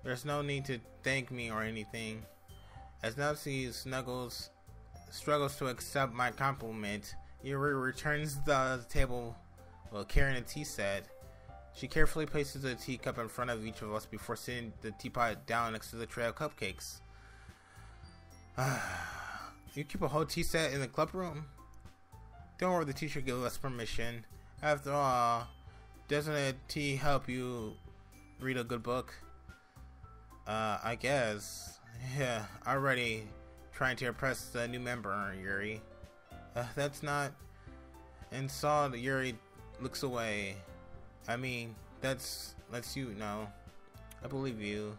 There's no need to thank me or anything. As Natsuki struggles to accept my compliment, Yuri returns the table while carrying a tea set. She carefully places a teacup in front of each of us before setting the teapot down next to the tray of cupcakes. You keep a whole tea set in the club room? Don't worry, the teacher gave us permission. After all, doesn't a tea help you read a good book? I guess. Yeah, already trying to impress the new member, Yuri. That's not... And saw that Yuri looks away. I mean, that's you know. I believe you.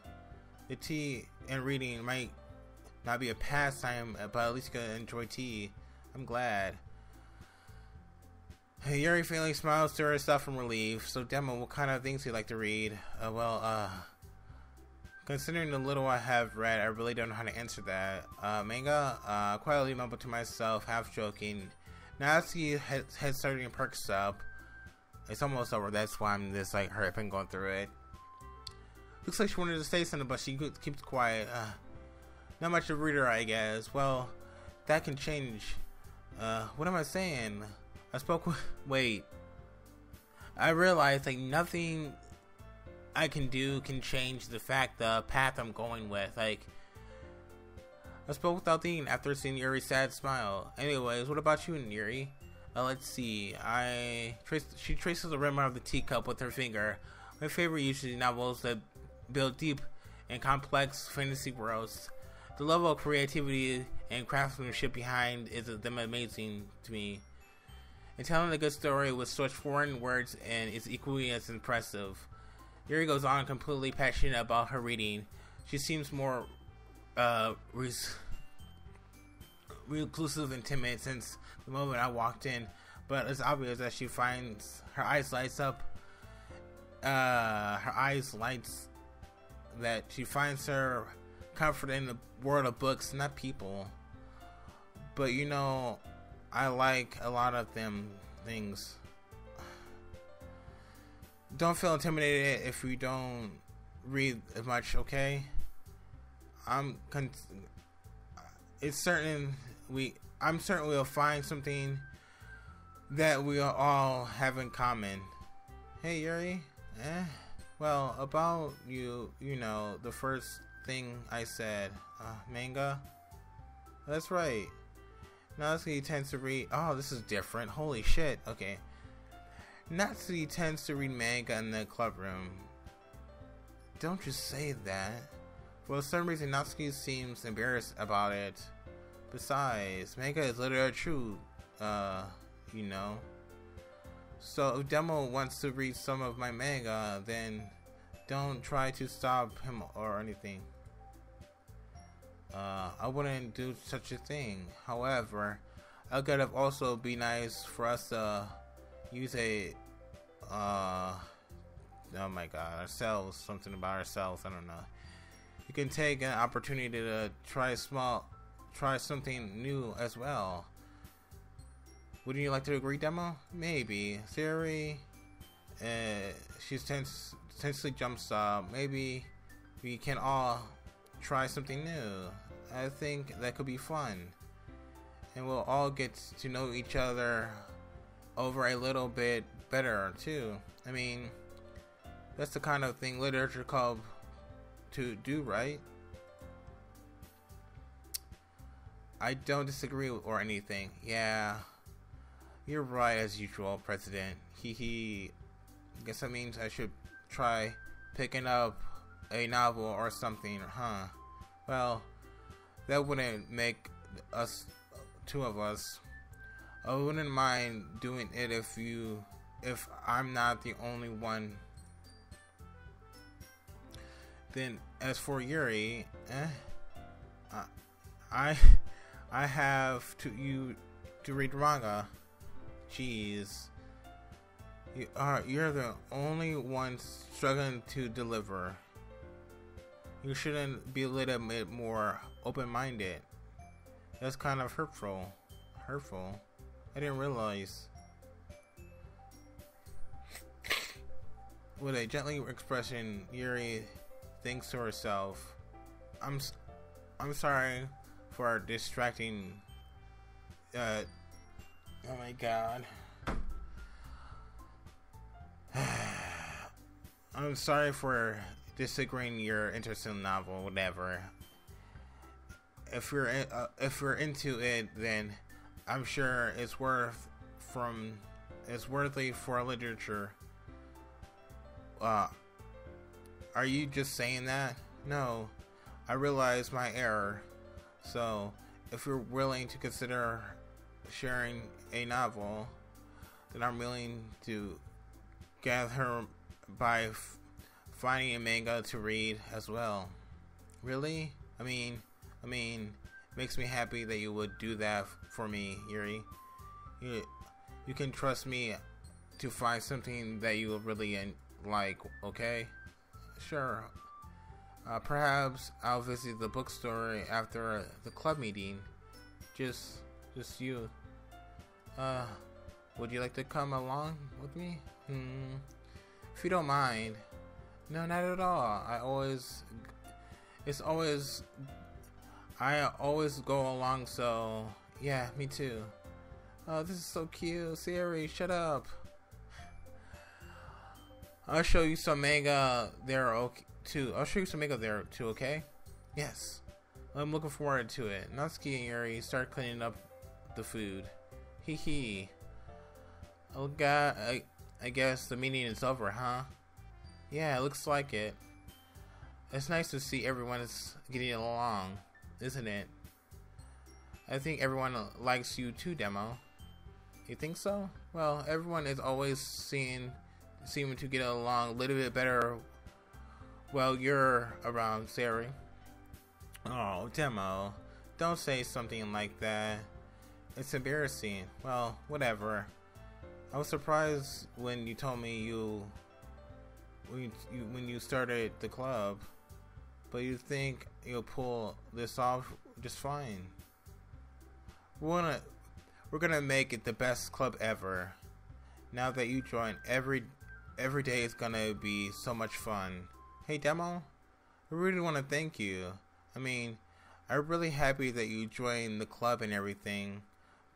The tea and reading might not be a pastime, but at least you can enjoy tea. I'm glad. Yuri faintly smiles to herself from relief. So, Demo, what kind of things do you like to read? Considering the little I have read, I really don't know how to answer that. Manga? Quietly mumble to myself, half joking. Natsuki head starting perks up. It's almost over, that's why I'm this like hurt and going through it. Looks like she wanted to say something, but she keeps quiet. Not much of a reader, I guess. Well, that can change. What am I saying? I spoke with... Wait. I realized like nothing I can do can change the path I'm going with. Like, I spoke without thinking after seeing Yuri's sad smile. Anyways, what about you, Yuri? Let's see. She traces the rim of the teacup with her finger. My favorite usually novels that build deep and complex fantasy worlds. The level of creativity and craftsmanship behind them amazing to me. And telling a good story with such foreign words and is equally as impressive. Yuri goes on completely passionate about her reading. She seems more reclusive and timid since the moment I walked in, but it's obvious that she finds her eyes lights up. That she finds her comfort in the world of books, not people. But you know, I like a lot of things. Don't feel intimidated if you don't read as much, okay? I'm certain we'll find something that we all have in common. Hey, Yuri? Well, about you know, the first thing I said, manga? That's right. Natsuki tends to read... Oh, this is different. Holy shit. Okay. Natsuki tends to read manga in the club room. Don't just say that. For some reason, Natsuki seems embarrassed about it. Besides, manga is literally true, you know. So if Demo wants to read some of my manga, then don't try to stop him or anything. I wouldn't do such a thing. However, it could have also be nice for us to use a, oh my god, something about ourselves, I don't know. You can take an opportunity to try something new as well. Wouldn't you like to agree, Demo? Maybe. Theory, she tensely jumps up. Maybe we can all try something new. I think that could be fun. And we'll all get to know each other over a little bit better, too. I mean, that's the kind of thing literature club to do, right? I don't disagree or anything. Yeah, you're right as usual, President. Hee. Guess that means I should try picking up a novel or something, huh? Well, that wouldn't make us two of us. I wouldn't mind doing it if I'm not the only one. Then as for Yuri, I have to read manga. Jeez. You're the only one struggling to deliver. You shouldn't be a little bit more open-minded. That's kind of hurtful. Hurtful. I didn't realize. With a gently expression, Yuri thinks to herself, I'm sorry for distracting. Oh my god. I'm sorry for disagreeing your interest in the novel, whatever. If you're into it, then I'm sure it's worthy for literature. Are you just saying that? No, I realize my error. So, if you're willing to consider sharing a novel, then I'm willing to gather by finding a manga to read as well. Really? I mean, makes me happy that you would do that for me, Yuri. You can trust me to find something that you will really like, okay? Sure. Perhaps I'll visit the bookstore after the club meeting. Just you. Would you like to come along with me? If you don't mind. No, not at all. I always go along, so yeah, me too. Oh, this is so cute. Siri, shut up. I'll show you some manga there too. Okay? Yes. I'm looking forward to it. Natsuki and Yuri start cleaning up the food. Hee hee. Oh god, I guess the meeting is over, huh? Yeah, it looks like it. It's nice to see everyone is getting along, isn't it? I think everyone likes you too, Demo. You think so? Well, everyone is always seeming to get along a little bit better while you're around, Sari. Oh, Demo, don't say something like that. It's embarrassing. Well, whatever. I was surprised when you told me when you started the club, but you think you'll pull this off just fine. We're gonna make it the best club ever. Now that you join, every day is gonna be so much fun. Hey Demo, I really want to thank you. I mean, I'm really happy that you joined the club and everything,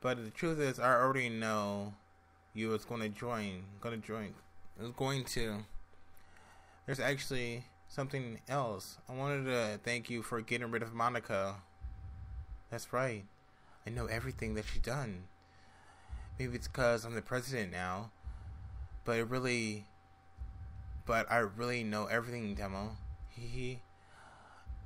but the truth is I already know you was going to. There's actually something else. I wanted to thank you for getting rid of Monika. That's right. I know everything that she's done. Maybe it's because I'm the president now, but I really know everything, Demo. Hee.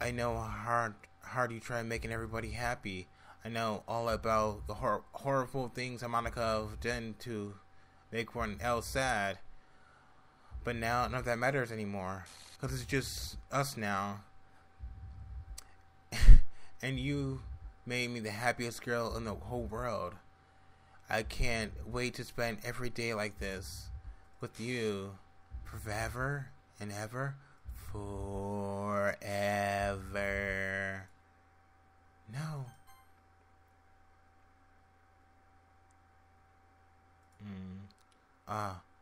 I know how hard you try making everybody happy. I know all about the horrible things that Monika have done to make one else sad. But now none of that matters anymore, because it's just us now. And you made me the happiest girl in the whole world. I can't wait to spend every day like this with you forever and ever. Forever. No.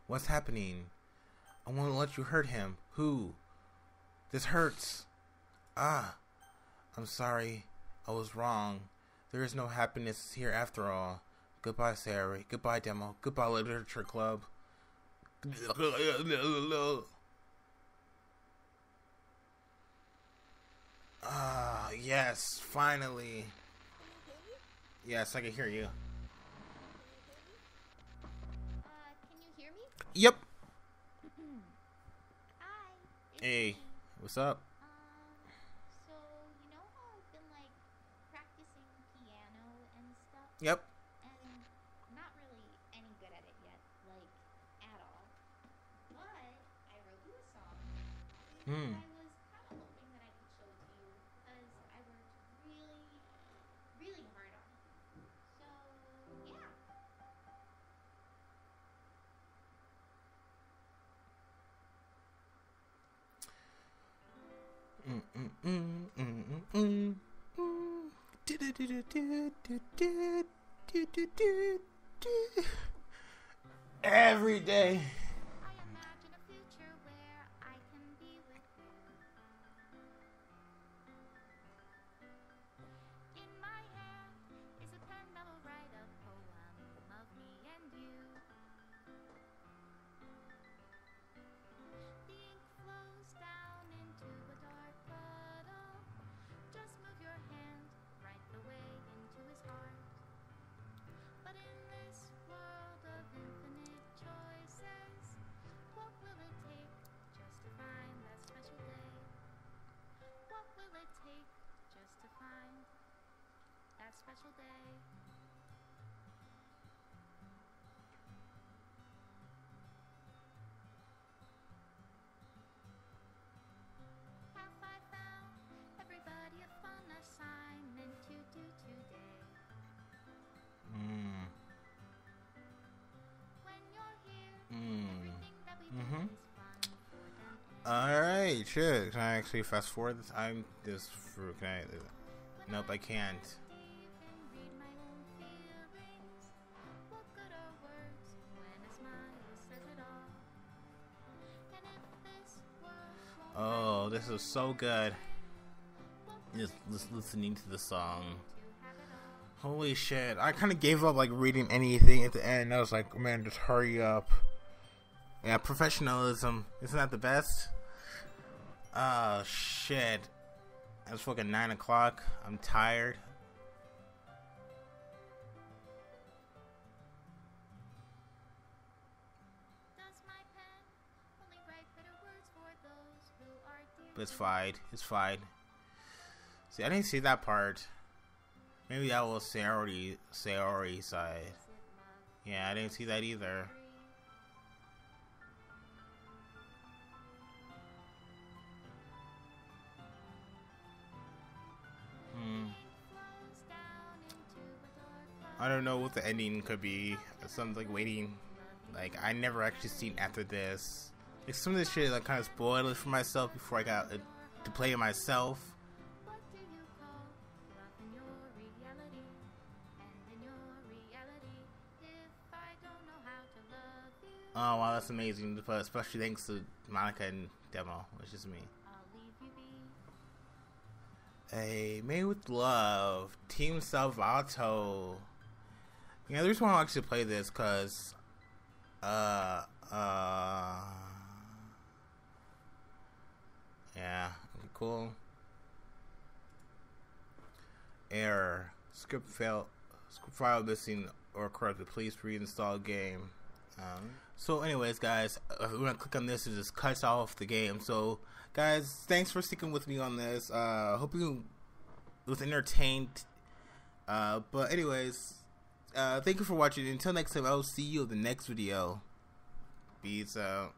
What's happening? I won't let you hurt him. Who? This hurts. I'm sorry. I was wrong. There is no happiness here after all. Goodbye, Sari. Goodbye, Demo. Goodbye, Literature Club. Yes, finally. Yes, I can hear you. Can you hear me? Yep. Hi. Hey, what's up? So you know how I've been like practicing piano and stuff? Yep. And not really any good at it yet, like at all. But I wrote you a song. And I was kind of hoping that I could show it to you because I worked really, really hard on it. So yeah. Every day. I imagine a future where I can be with you. In my hand is a pen that will write a poem of me and you. The ink flows down into a dark puddle. Just move your hand right the way into his heart. But in this world of infinite choices, what will it take just to find that special day? What will it take just to find that special day? Have I found everybody a fun assignment to do today? When you're here, everything that we do is fun for them. Alright, shit. Can I actually fast forward this? I'm this for. Can I? Nope, I can't. You can read my own feelings. What good are words when a smile says it all? And if this world won't Oh, this is so good. Just listening to the song. have it all, Holy shit. I kind of gave up like reading anything at the end. I was like, man, just hurry up. Yeah, professionalism. Isn't that the best? Oh, shit. It's fucking 9 o'clock. I'm tired. does my pen only write bitter words for those who are dear? But it's fine. It's fine. See, I didn't see that part. Maybe that was Sayori side. Yeah, I didn't see that either. Flows down into a dark I don't know what the ending could be. Something like waiting. Like, I never actually seen after this. Like, some of this shit, like, kind of spoiled it for myself before I got to play it myself. What do you call love in your reality? And in your reality, if I don't know how to love you, Oh, wow, that's amazing. But especially thanks to Monika and Demo, which is me. I'll leave you be. A Made with Love, Team Salvato. Yeah, the reason why I actually play this, cause, yeah, okay, cool. Error. Script file missing or corrupted. Please reinstall game. So anyways, guys, we're gonna click on this, it just cuts off the game. So guys, thanks for sticking with me on this. Hope you was entertained. But anyways, thank you for watching. Until next time, I will see you in the next video. Peace out.